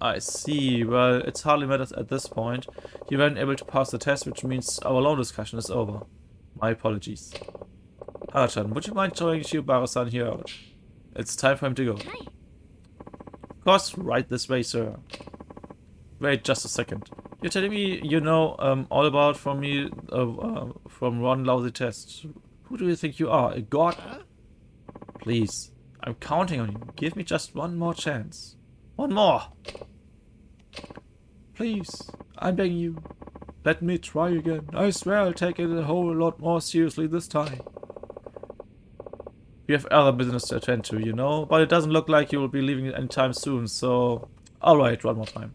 I see. Well, it's hardly matters at this point. You weren't able to pass the test, which means our loan discussion is over. My apologies. Hana-chan, would you mind showing Shiobara-san here out? It's time for him to go. Of course, right this way, sir. Wait just a second. You're telling me you know all about from me from one lousy test. Who do you think you are? A god? Please, I'm counting on you. Give me just one more chance. One more! Please, I'm begging you. Let me try again. I swear I'll take it a whole lot more seriously this time. We have other business to attend to, you know, but it doesn't look like you will be leaving anytime soon, so... Alright, one more time.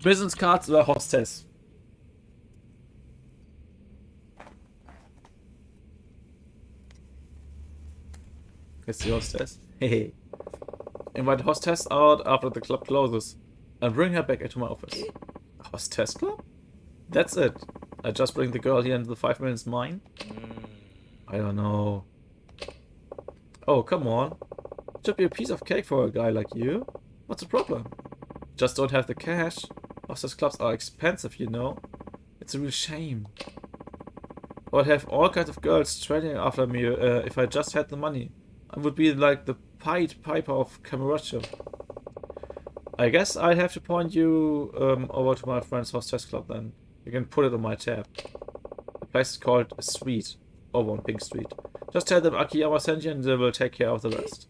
Business cards oder Hostess? Guess the hostess. Hey. Invite hostess out after the club closes and bring her back into my office. Hostess club? That's it. I just bring the girl here and the 5 minutes mine? I don't know. Oh, come on. It should be a piece of cake for a guy like you. What's the problem? Just don't have the cash. Hostess clubs are expensive, you know. It's a real shame. I would have all kinds of girls trailing after me if I just had the money. I would be like the Pied Piper of Kamurocho. I guess I have to point you over to my friend's hostess club then. You can put it on my tab. The place is called Suite, over on Pink Street. Just tell them Akiyama sent you and they will take care of the rest.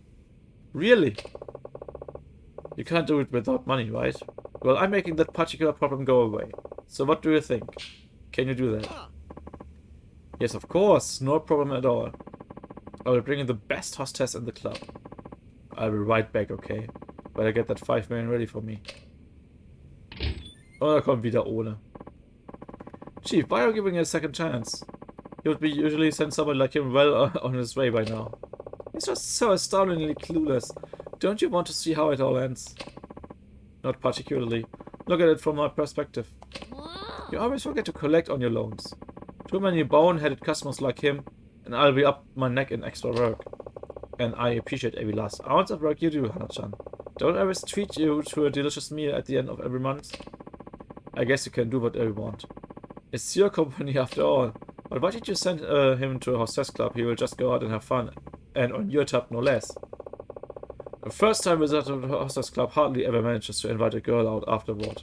Really? You can't do it without money, right? Well, I'm making that particular problem go away. So what do you think? Can you do that? Yes, of course. No problem at all. I will bring in the best hostess in the club. I'll be right back, okay? Better get that 5 million ready for me. Oh, da kommt wieder ohne. Chief, why are you giving it a second chance? You would be usually send someone like him well on his way by now. He's just so astoundingly clueless. Don't you want to see how it all ends? Not particularly. Look at it from my perspective. You always forget to collect on your loans. Too many bone-headed customers like him, and I'll be up my neck in extra work. And I appreciate every last ounce of work you do, Hana-chan. Don't I always treat you to a delicious meal at the end of every month? I guess you can do whatever you want. It's your company after all. But why did you send him to a hostess club? He will just go out and have fun. And on your tab, no less. The first time visitor to the hostess club hardly ever manages to invite a girl out afterward.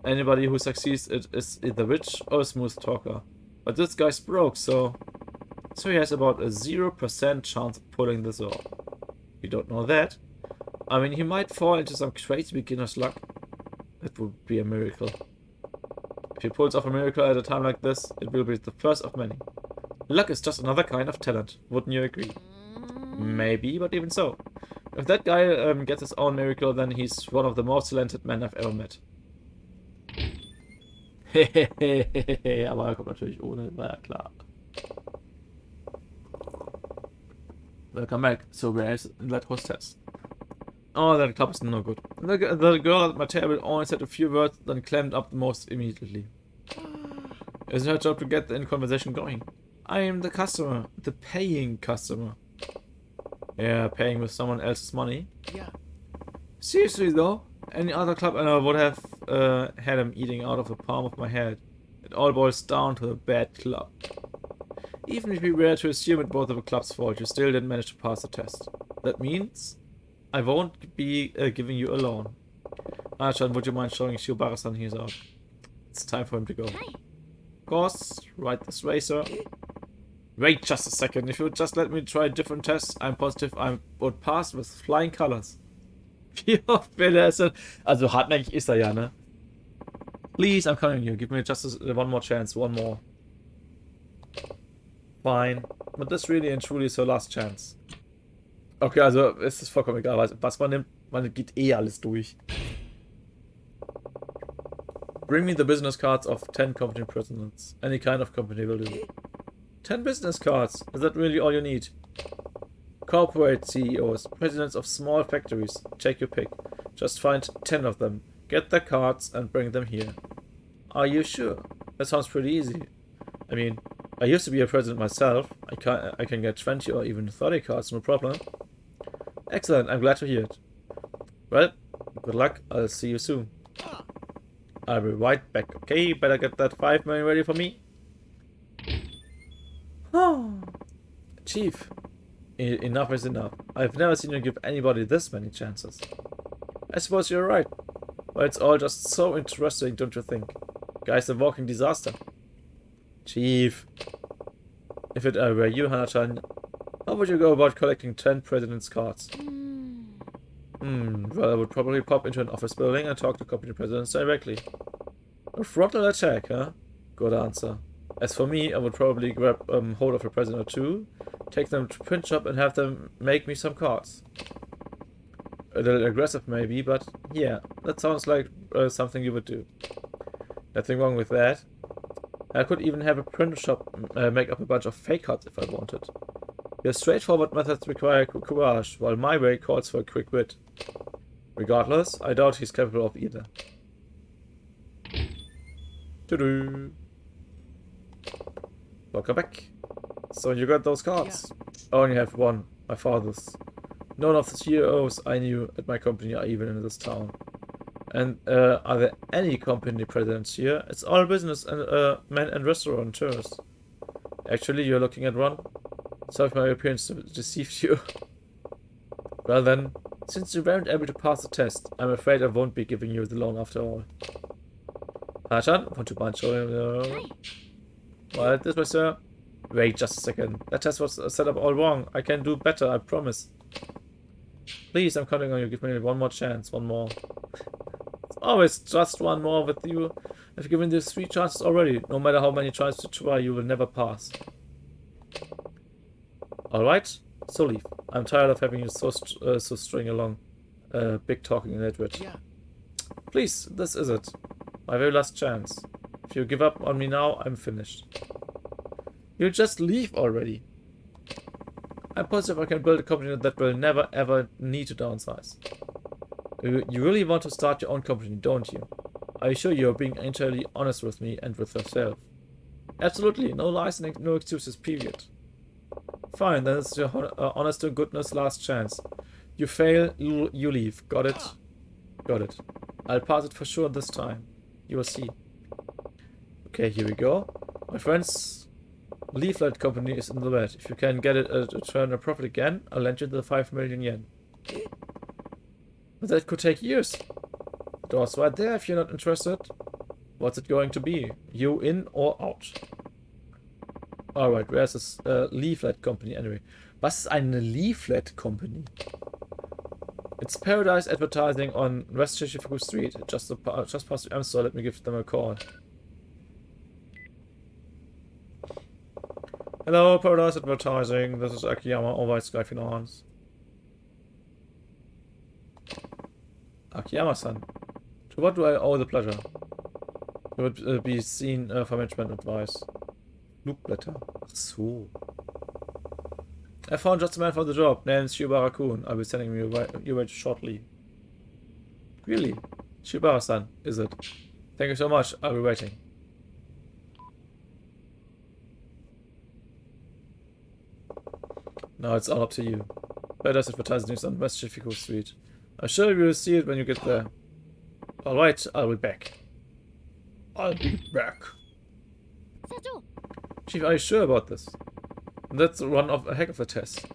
Anybody who succeeds is either rich or a smooth talker. But this guy's broke, so he has about a 0% chance of pulling this off. You don't know that? I mean, he might fall into some crazy beginner's luck. That would be a miracle. If he pulls off a miracle at a time like this, it will be the first of many. Luck is just another kind of talent, wouldn't you agree? Maybe, but even so. If that guy gets his own miracle, then he's one of the most talented men I've ever met. Hehehehe, aber er kommt natürlich ohne, war ja klar. Welcome back. So where is that hostess? Oh, that club is no good. The girl at my table only said a few words, then clammed up the most immediately. It's her job to get the conversation going. I am the customer, the paying customer. Yeah, paying with someone else's money. Yeah. Seriously though, any other club and I would have had him eating out of the palm of my hand. It all boils down to a bad club. Even if we were to assume it was the club's fault, you still didn't manage to pass the test. That means I won't be giving you a loan. Hana-chan, would you mind showing Shiobara-san he's out? It's time for him to go. Of course, right this way, sir. Wait just a second, if you would just let me try different tests, I'm positive I would pass with flying colors. Wie oft will er es denn? Also hartnäckig ist er ja, ne? Please, I'm calling you, give me just one more chance, one more. Fine, but this really and truly is your last chance. Okay, also es ist vollkommen egal, was man nimmt, man geht eh alles durch. Bring me the business cards of 10 company presidents. Any kind of company will do. 10 business cards? Is that really all you need? Corporate CEOs, presidents of small factories, take your pick. Just find 10 of them, get their cards and bring them here. Are you sure? That sounds pretty easy. I mean, I used to be a president myself. I can get 20 or even 30 cards, no problem. Excellent, I'm glad to hear it. Well, good luck, I'll see you soon. I'll be right back, okay? Better get that 5 million ready for me. Chief, enough is enough. I've never seen you give anybody this many chances. I suppose you're right. But it's all just so interesting, don't you think? Guy's a walking disaster. Chief. If it were you, Hana-chan, how would you go about collecting 10 president's cards? Well, I would probably pop into an office building and talk to company presidents directly. A frontal attack, huh? Good answer. As for me, I would probably grab hold of a president or two, take them to print shop and have them make me some cards. A little aggressive maybe, but yeah, that sounds like something you would do. Nothing wrong with that. I could even have a print shop make up a bunch of fake cards if I wanted. Your straightforward methods require courage, while my way calls for a quick wit. Regardless, I doubt he's capable of either. Doo-doo. Welcome back. So you got those cards? I only have one, my father's. None of the CEOs I knew at my company are even in this town. And are there any company presidents here? It's all business and men and restaurateurs. Actually, you're looking at one? Sorry if my appearance deceived you. Well then, Since you weren't able to pass the test, I'm afraid I won't be giving you the loan after all. Pachan, want to punch him? What, this way, sir? Wait just a second. That test was set up all wrong. I can do better, I promise. Please, I'm counting on you. Give me one more chance. One more. It's always just one more with you. I've given you 3 chances already. No matter how many tries to try, you will never pass. Alright, so leave. I'm tired of having you so string along. Big talking in Edward. Yeah. Please, this is it. My very last chance. If you give up on me now, I'm finished. You just leave already. I'm positive I can build a company that will never ever need to downsize. You really want to start your own company, don't you? Are you sure you're being entirely honest with me and with yourself? Absolutely, no lies and no excuses, period. Fine, then it's your honest to goodness last chance. You fail, you leave. Got it? Got it. I'll pass it for sure this time. You will see. Okay, here we go. My friend's leaflet company is in the red. If you can get it to turn a profit again, I'll lend you the 5 million yen. But that could take years. The door's right there if you're not interested. What's it going to be? You in or out? Alright, where's this leaflet company anyway? Was ist eine leaflet company? It's Paradise Advertising on West Shichifuku Street, just past the M store. Let me give them a call. Hello, Paradise Advertising. This is Akiyama over at Sky Finance. Akiyama-san, to what do I owe the pleasure? You would be seen for management advice. Flugblätter. Ach so. I found just a man for the job, named Shibara-kun. I'll be sending you away shortly. Really? Shibara-san, is it? Thank you so much. I'll be waiting. Now it's all up to you. Paradise Advertising is on West Shichifuku Street. I'm sure you will see it when you get there. Alright, I'll be back. I'll be back. Chief, are you sure about this? That's one of a heck of a test.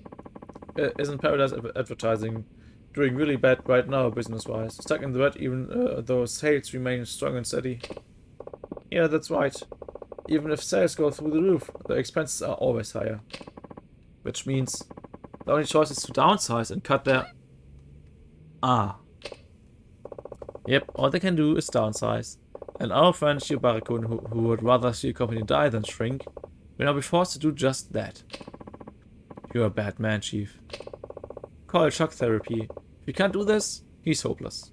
Isn't Paradise Advertising doing really bad right now, business-wise? Stuck in the red even though sales remain strong and steady? Yeah, that's right. Even if sales go through the roof, the expenses are always higher. Which means the only choice is to downsize and cut their... Ah. Yep, all they can do is downsize. And our friend Shibara-kun, who would rather see a company die than shrink, will now be forced to do just that. You're a bad man, Chief. Call it shock therapy. If you can't do this, he's hopeless.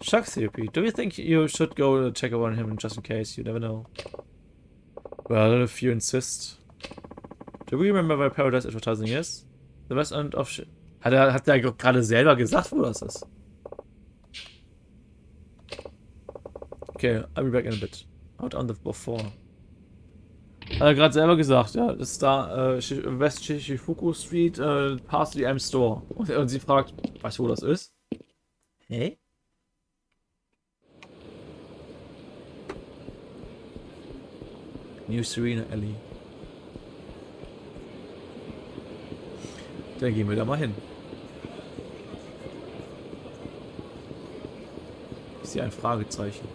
Shock therapy? Do you think you should go check up on him just in case? You never know. Well, if you insist. Do we remember where Paradise Advertising is? The west end of Hat der gerade selber gesagt, wo das ist? Okay, I'll be back in a bit. Out on the before. Hat er gerade selber gesagt, ja. Das ist da West Shichifuku Street, past the M Store. Und sie fragt, weißt du, wo das ist? Hä? New Serena Alley. Dann gehen wir da mal hin. Ich sehe ein Fragezeichen.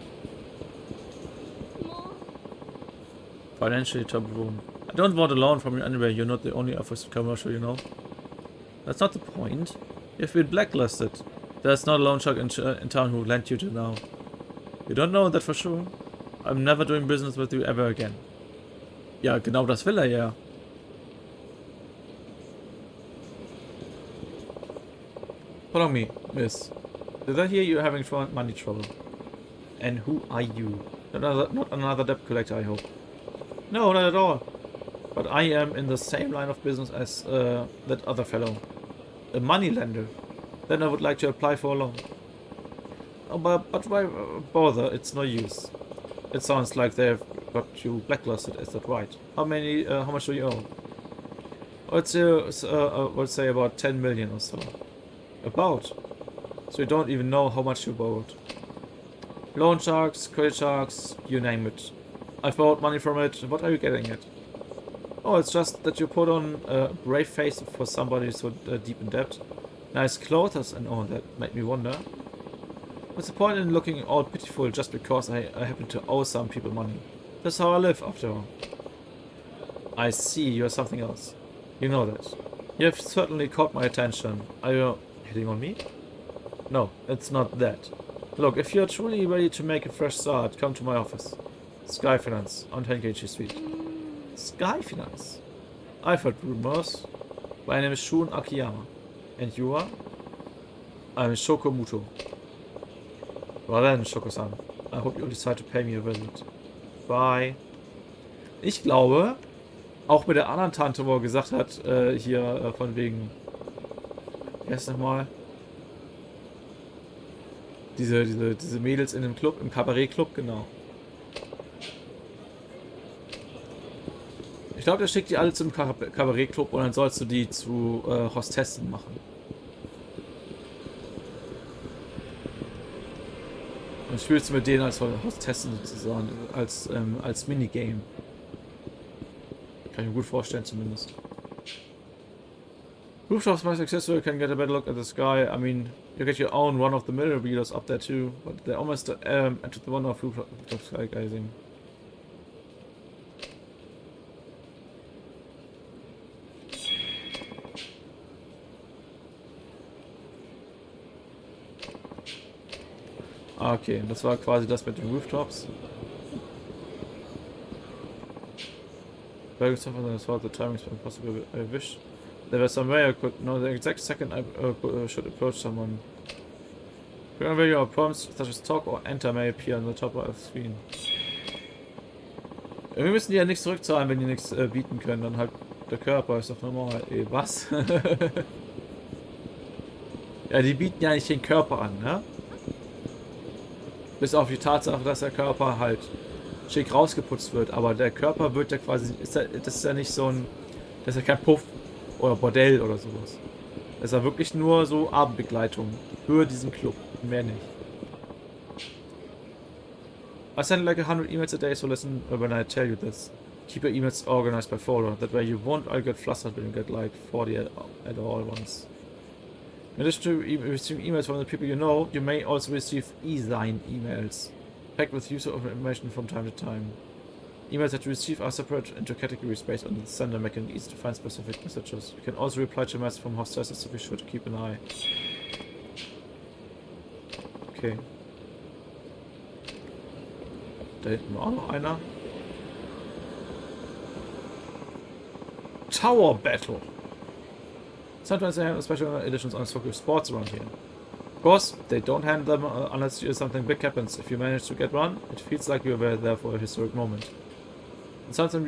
Financially troubled woman. I don't want a loan from you anyway. You're not the only officer commercial, you know. That's not the point. You've been blacklisted. There's not a loan shark in town who will lend you to now. You don't know that for sure. I'm never doing business with you ever again. Ja, genau das will er ja. Follow me, miss. Did I hear you're having money trouble? And who are you? Not another debt collector, I hope. No, not at all. But I am in the same line of business as that other fellow. A money lender. Then I would like to apply for a loan. Oh, but why bother? It's no use. It sounds like they've got you blacklisted, is that right? How much do you owe? Let's say about 10 million or so. About? So you don't even know how much you borrowed. Loan sharks, credit sharks, you name it. I borrowed money from it. What are you getting at? Oh, it's just that you put on a brave face for somebody so deep in debt. Nice clothes and all that made me wonder. What's the point in looking all pitiful just because I happen to owe some people money? That's how I live, after all. I see, you're something else. You know that. You have certainly caught my attention. Are you hitting on me? No, it's not that. Look, if you're truly ready to make a fresh start, come to my office. Sky Finance, on 10KG Street. Sky Finance? I've heard rumors. My name is Shun Akiyama. And you are? I'm Shoko Muto. Well then, Shoko-san. I hope you'll decide to pay me a visit. Bye. Ich glaube, auch mit der anderen Tante, wo er gesagt hat, hier von wegen... Erst nochmal. Diese Mädels in dem Club, im Kabarett-Club, genau. Ich glaube, der schickt die alle zum Kabarett-Club und dann sollst du die zu Hostessen machen. Und spielst du mit denen als Hostessen sozusagen, als Minigame. Kann ich mir gut vorstellen zumindest. Rooftops more successful, you can get a better look at the sky. I mean, you get your own run-of-the-mill videos up there too, but they almost entered the one of rooftop skygazing. Okay, das war quasi das mit den Rooftops. Very stuff and I thought the timing is impossible. I wish there was some way I could know the exact second I should approach someone. Wherever your prompts such as talk or enter may appear on the top of the screen. Wir müssen die ja nichts zurückzahlen, wenn die nichts bieten können. Dann halt der Körper ist doch normal. Ey, was? Ja, die bieten ja nicht den Körper an, ne? Bis auf die Tatsache, dass der Körper halt schick rausgeputzt wird. Aber der Körper wird ja quasi... das ist ja nicht so ein... Das ist ja kein Puff oder Bordell oder sowas. Das ist ja wirklich nur so Abendbegleitung für diesen Club. Mehr nicht. I send like 100 emails a day, so listen when I tell you this. Keep your emails organized by folder. That way you won't all get flustered when you get like 40 at all once. In addition to receiving emails from the people you know, you may also receive e-sign emails, packed with user information from time to time. Emails that you receive are separated into categories based on the sender, making it easy to find specific messages. You can also reply to messages from hostesses, so be sure to keep an eye. Okay. Da hinten war auch noch einer. Tower Battle. Sometimes they have special editions on soccer sports around here. Of course, they don't hand them unless something big happens. If you manage to get one, it feels like you were there for a historic moment. And something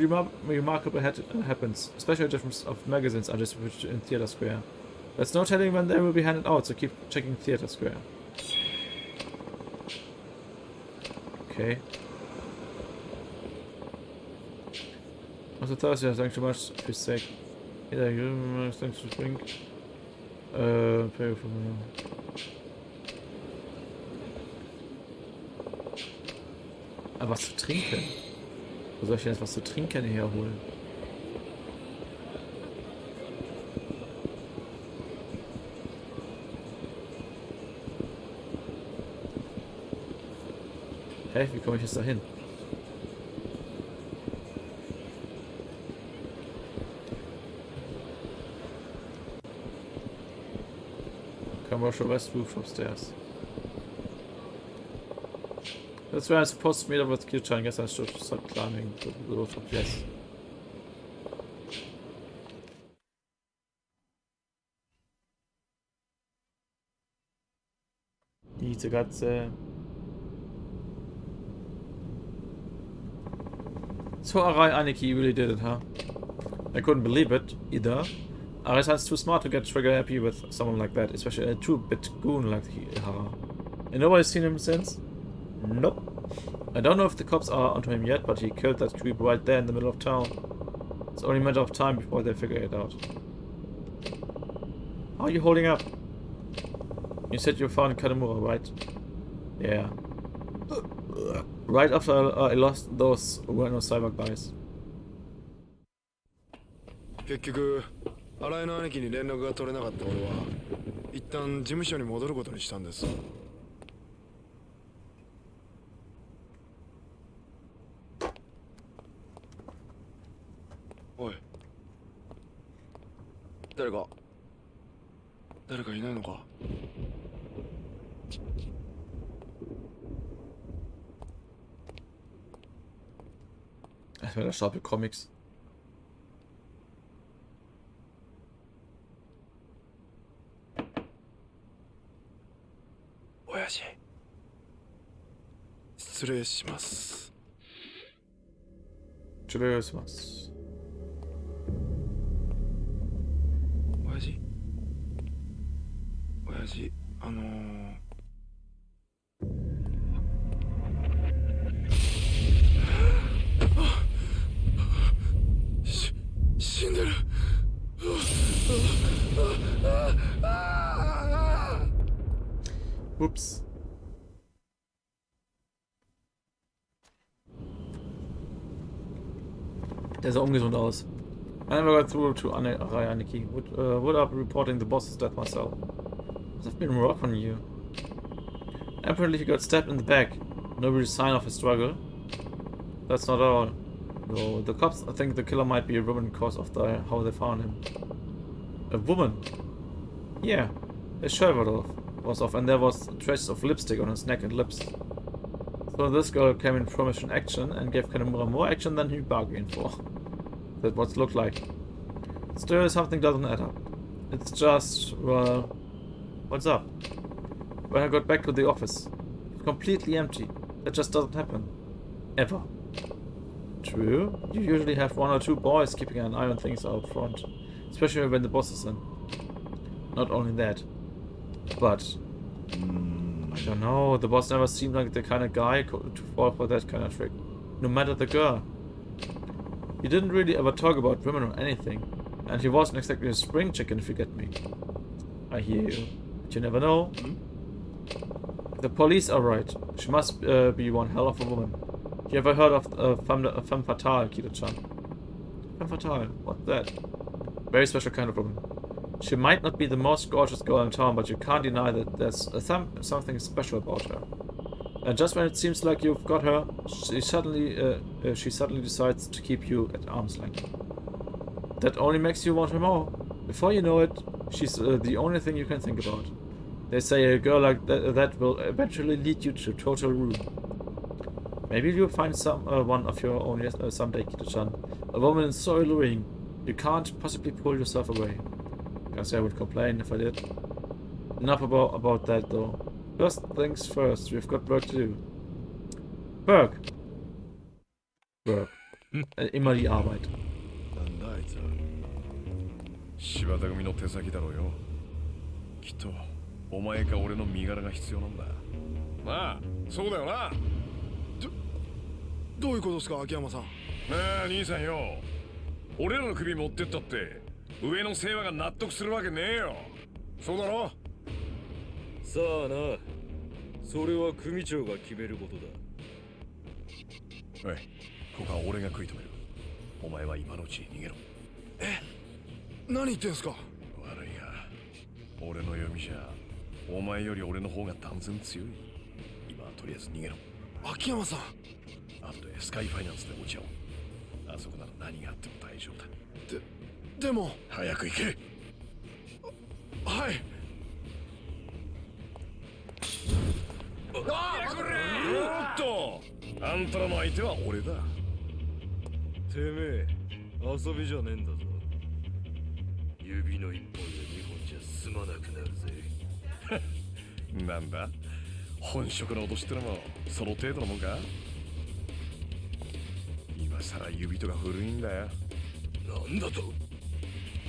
remarkable happens. Special editions of magazines are distributed in Theatre Square. There's no telling when they will be handed out, so keep checking Theatre Square. Okay. Also Thursday, thanks so much for your sake. Either you thanks to drink. Pay for me. Aber was zu trinken? Wo soll ich denn jetzt was zu trinken herholen? Hä? Wie komme ich jetzt da hin? Commercial West roof upstairs. That's where I'm supposed to meet up with Kirchan. Guess I should start climbing the rooftop. Yes. Diese Katze. So Arai Aniki really did it, huh? I couldn't believe it either. Arai sounds too smart to get trigger happy with someone like that, especially a two-bit goon like Hara. And nobody's seen him since? Nope. I don't know if the cops are onto him yet, but he killed that creep right there in the middle of town. It's only a matter of time before they figure it out. How are you holding up? You said you found Kadamura, right? Yeah. Right after I lost those Rhino Cyber guys. 結局、新井の兄貴に連絡が取れなかった俺は一旦事務所に戻ることにしたんです。おい、誰かいないのか。Erstmal der Stapel Comics. Oyaji. 失礼します。失礼します。親父、死んでる。Ups. Der sah ungesund aus. I never got through to Aniki. Would up reporting the boss's death myself. Must have been rough on you. Apparently he got stabbed in the back. No real sign of a struggle. That's not all. No, the cops think the killer might be a woman because of how they found him. A woman? Yeah, his shirt was off and there was traces of lipstick on his neck and lips. So this girl came in from mission action and gave Kanemura more action than he bargained for. That's what it looked like. Still, something doesn't add up. It's just, well, what's up? When I got back to the office, it's completely empty. That just doesn't happen. Ever. True, you usually have 1 or 2 boys keeping an eye on things out front. Especially when the boss is in. Not only that. But, I don't know, the boss never seemed like the kind of guy to fall for that kind of trick. No matter the girl. He didn't really ever talk about women or anything. And he wasn't exactly a spring chicken if you get me. I hear you. But you never know. The police are right. She must be one hell of a woman. You ever heard of femme fatale, Kido-chan? Femme fatale? What's that? Very special kind of woman. She might not be the most gorgeous girl in town, but you can't deny that there's something special about her. And just when it seems like you've got her, she suddenly decides to keep you at arm's length. That only makes you want her more. Before you know it, she's the only thing you can think about. They say a girl like that will eventually lead you to total ruin. Maybe you'll find one of your own someday, Kido-chan. A woman is so alluring, you can't possibly pull yourself away. Guess I would complain if I did. Enough about that though. First things first, we've got work to do. Work. Work. Immer die Arbeit. なんだあいつは。柴田組の手先だろうよ。きっとお前か俺の身柄が必要なんだ。まあ、そうだよな。どういうことですか、秋山さん。なあ、兄さんよ。俺らの首持ってったって上の世話が納得するわけねえよ。そうだろ。さあな、それは組長が決めることだ。おい、ここは俺が食い止める。お前は今のうちに逃げろ。何言ってんすか。悪いが、俺の読みじゃお前より俺の方が断然強い。今はとりあえず逃げろ。秋山さん。後でスカイファイナンスで落ち合おう。あそこなら何があっても大丈夫だ。でも早く行け。はい。おっと、あんたらの相手は俺だ。てめえ、遊びじゃねえんだぞ。指の一本で2本じゃ済まなくなるぜ。なんだ、本職の脅しってのもその程度のもんか。今さら指とか古いんだよ。なんだと。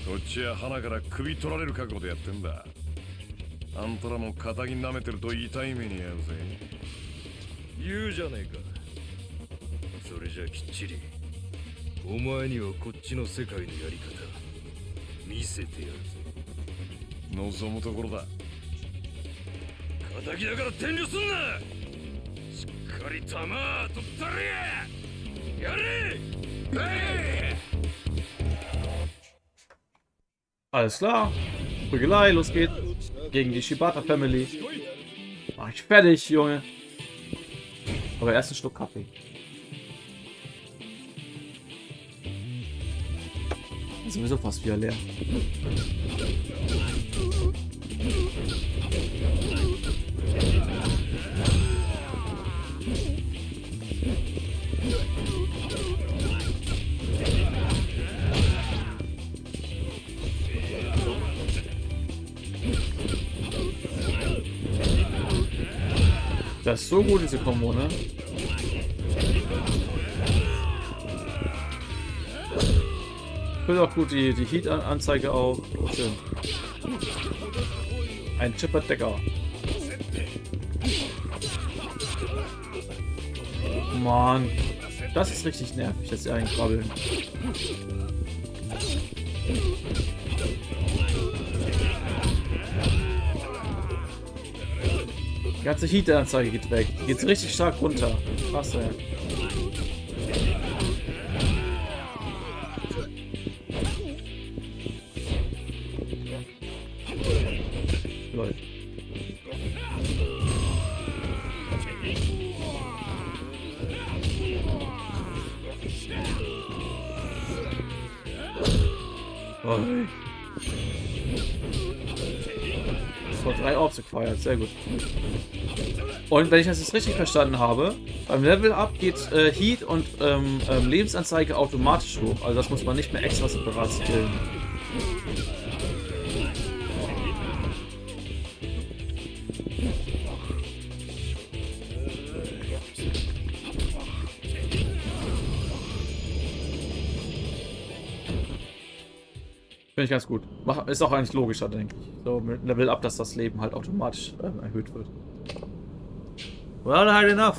こっちは鼻から首取られる覚悟でやってんだ。あんたらも仇舐めてると痛い目に遭うぜ。言うじゃねえか。それじゃきっちりお前にはこっちの世界のやり方見せてやるぜ。望むところだ。仇だから遠慮すんな。しっかり弾取ったれやれ。Alles klar. Prügelei, los geht's. gegen die Shibata Family. Mach ich fertig, Junge. Aber erst einen Schluck Kaffee. Ist sowieso fast wieder leer. Das ist so gut, diese Kombo, ne? Füllt auch gut die Heat-Anzeige auf. Schön. Ein Chipper-Decker. Mann. Das ist richtig nervig, dass sie eigentlich krabbeln. Die ganze Heat-Anzeige geht weg. Die geht richtig stark runter. Krass, ey. Lol. Oh. Vor 3 Orbs gefeiert, sehr gut. Und wenn ich das jetzt richtig verstanden habe, beim Level Up geht Heat und Lebensanzeige automatisch hoch. Also das muss man nicht mehr extra separat skillen. Finde ich ganz gut. Ist auch eigentlich logischer, denke ich. So mit Level Up, dass das Leben halt automatisch erhöht wird. Well, hard enough.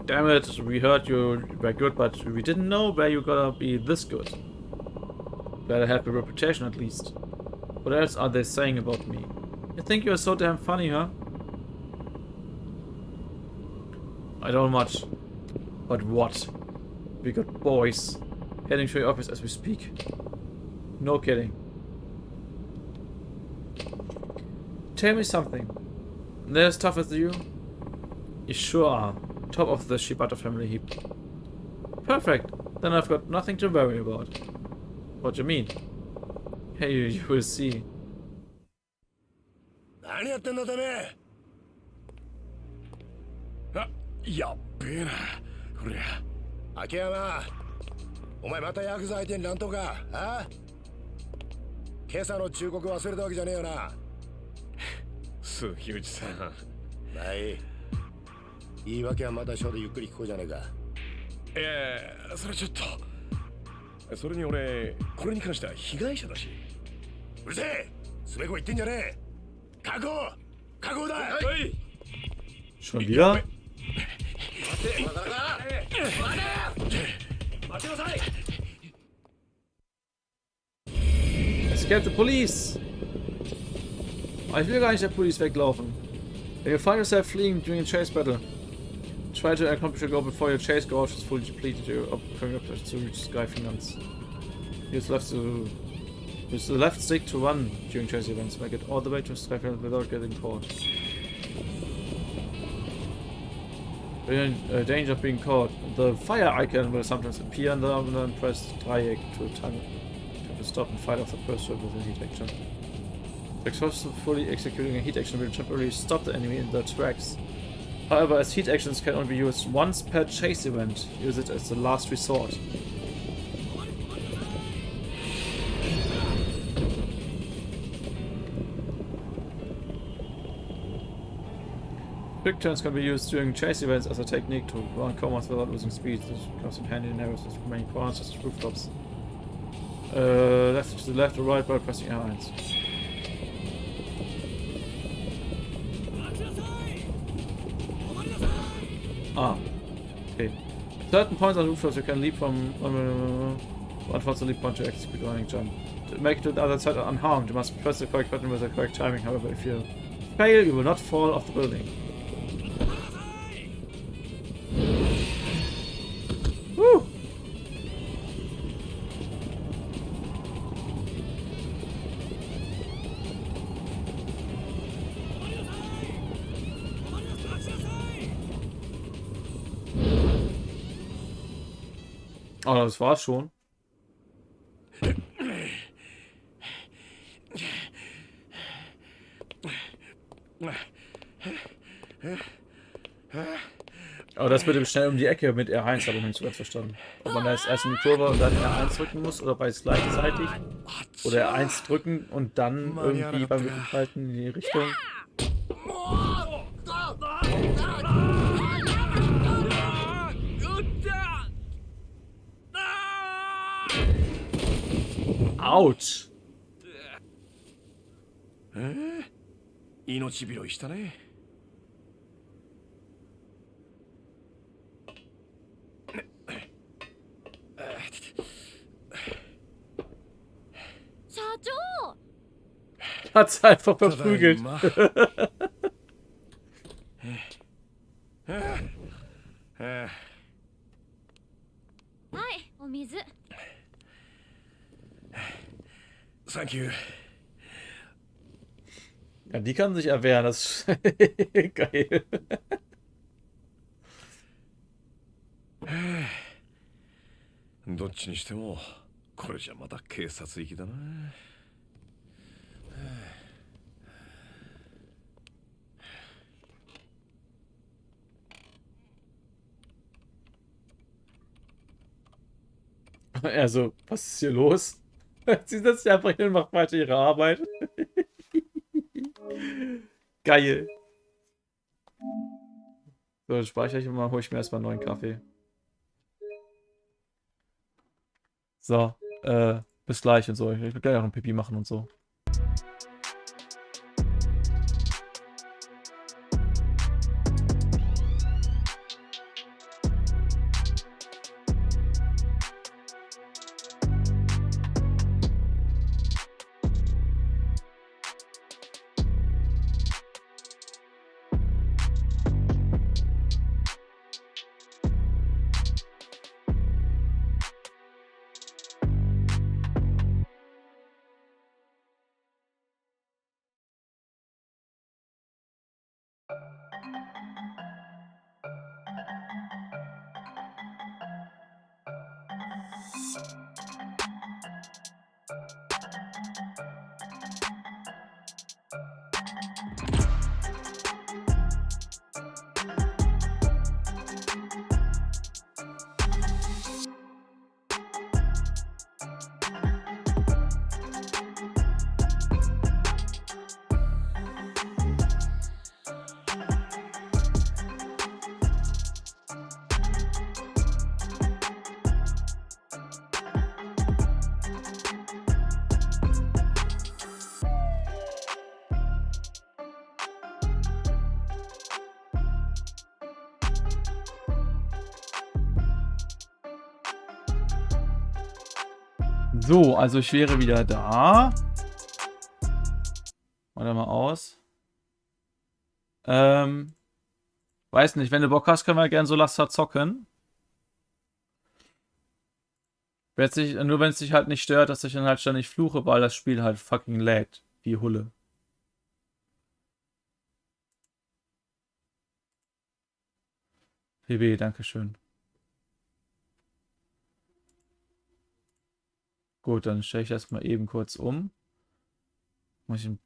Damn it, we heard you were good, but we didn't know where you gotta be this good. Better have a reputation at least. What else are they saying about me? You think you're so damn funny, huh? I don't much. But what? We got boys heading to your office as we speak. No kidding. Tell me something. They're as tough as you? You sure are. Top of the Shibata family heap. Perfect. Then I've got nothing to worry about. What do you mean? Hey, you will see. 何やってんだてめえ。あ、やっべえな。こりゃ。秋山、お前またヤクザ相手に乱闘か？あ？今朝の忠告忘れたわけじゃねえよな。杉内さん。まあいい。言い訳はまた署でゆっくり聞こうじゃねえか。それちょっと。それに俺、これに関しては被害者だし。うるせえ。すべこ言ってんじゃねえ。確保だ。はい。Schon wieder? 待て、まだか。待てなさい。Escape the police! Ich will gar nicht der Police weglaufen. If you find yourself fleeing during a chase battle, try to accomplish your goal before your chase gauge is fully depleted to reach Sky Finance. Use the left stick to run during chase events. Make it all the way to Sky Finance without getting caught. You're in danger of being caught. The fire icon will sometimes appear and then press Dreieck to time to stop and fight off the pursuit with a heat action. Successfully executing a heat action will temporarily stop the enemy in their tracks. However, as heat actions can only be used once per chase event, use it as the last resort. Quick turns can be used during chase events as a technique to run commands without losing speed. This comes in handy in areas with remaining corners such as rooftops. Left to the left or right by pressing R1. Ah, okay. Certain points on rooftops you can leap from one fast leap point to execute running jump. To make it to the other side unharmed, you must press the correct button with the correct timing. However, if you fail, you will not fall off the building. Woo! Oh, das war's schon. Aber das mit dem schnell um die Ecke mit R1 habe ich noch nicht so ganz verstanden. Ob man da jetzt erst in die Kurve und dann R1 drücken muss oder beides gleichzeitig. Oder R1 drücken und dann irgendwie beim Rückhalten in die Richtung. Autsch! 命拾いしたね。社長 Hat's einfach verprügelt. はいお水 Thank you. Ja, die kann sich erwehren, das ist geil. どっちにしてもこれじゃまた警察行きだな。Also, was ist hier los? Sie setzt sich einfach hin und macht weiter ihre Arbeit. Geil. So, dann speichere ich mal, hole ich mir erstmal einen neuen Kaffee. So, bis gleich und so. Ich will gleich auch ein Pipi machen und so. So, also ich wäre wieder da. Warte mal aus. Weiß nicht, wenn du Bock hast, können wir gerne so lasst, doch zocken. Nur wenn es dich halt nicht stört, dass ich dann halt ständig fluche, weil das Spiel halt fucking laggt. Wie Hulle. PB, dankeschön. Gut, dann stelle ich das mal eben kurz um. Muss ich den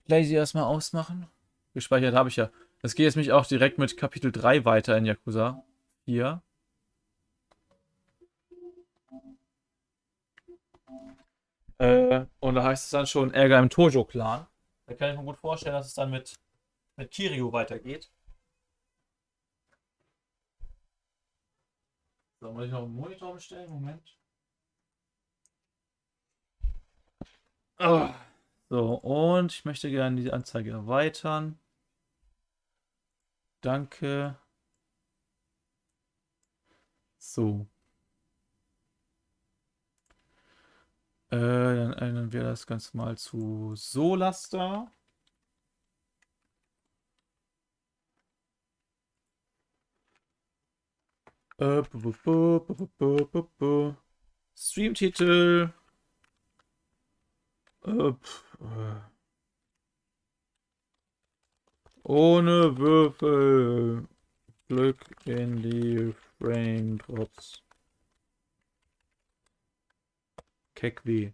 Lazy erstmal ausmachen? Gespeichert habe ich ja. Das geht jetzt mich auch direkt mit Kapitel 3 weiter in Yakuza 4. Und da heißt es dann schon Ärger im Tojo-Clan. Da kann ich mir gut vorstellen, dass es dann mit Kiryu weitergeht. So, muss ich noch einen Monitor umstellen? Moment. So, und ich möchte gerne die Anzeige erweitern. Danke. So. Dann ändern wir das Ganze mal zu Solaster. Streamtitel. Ohne Würfel. Glück in die Frame Drops. Keck wie.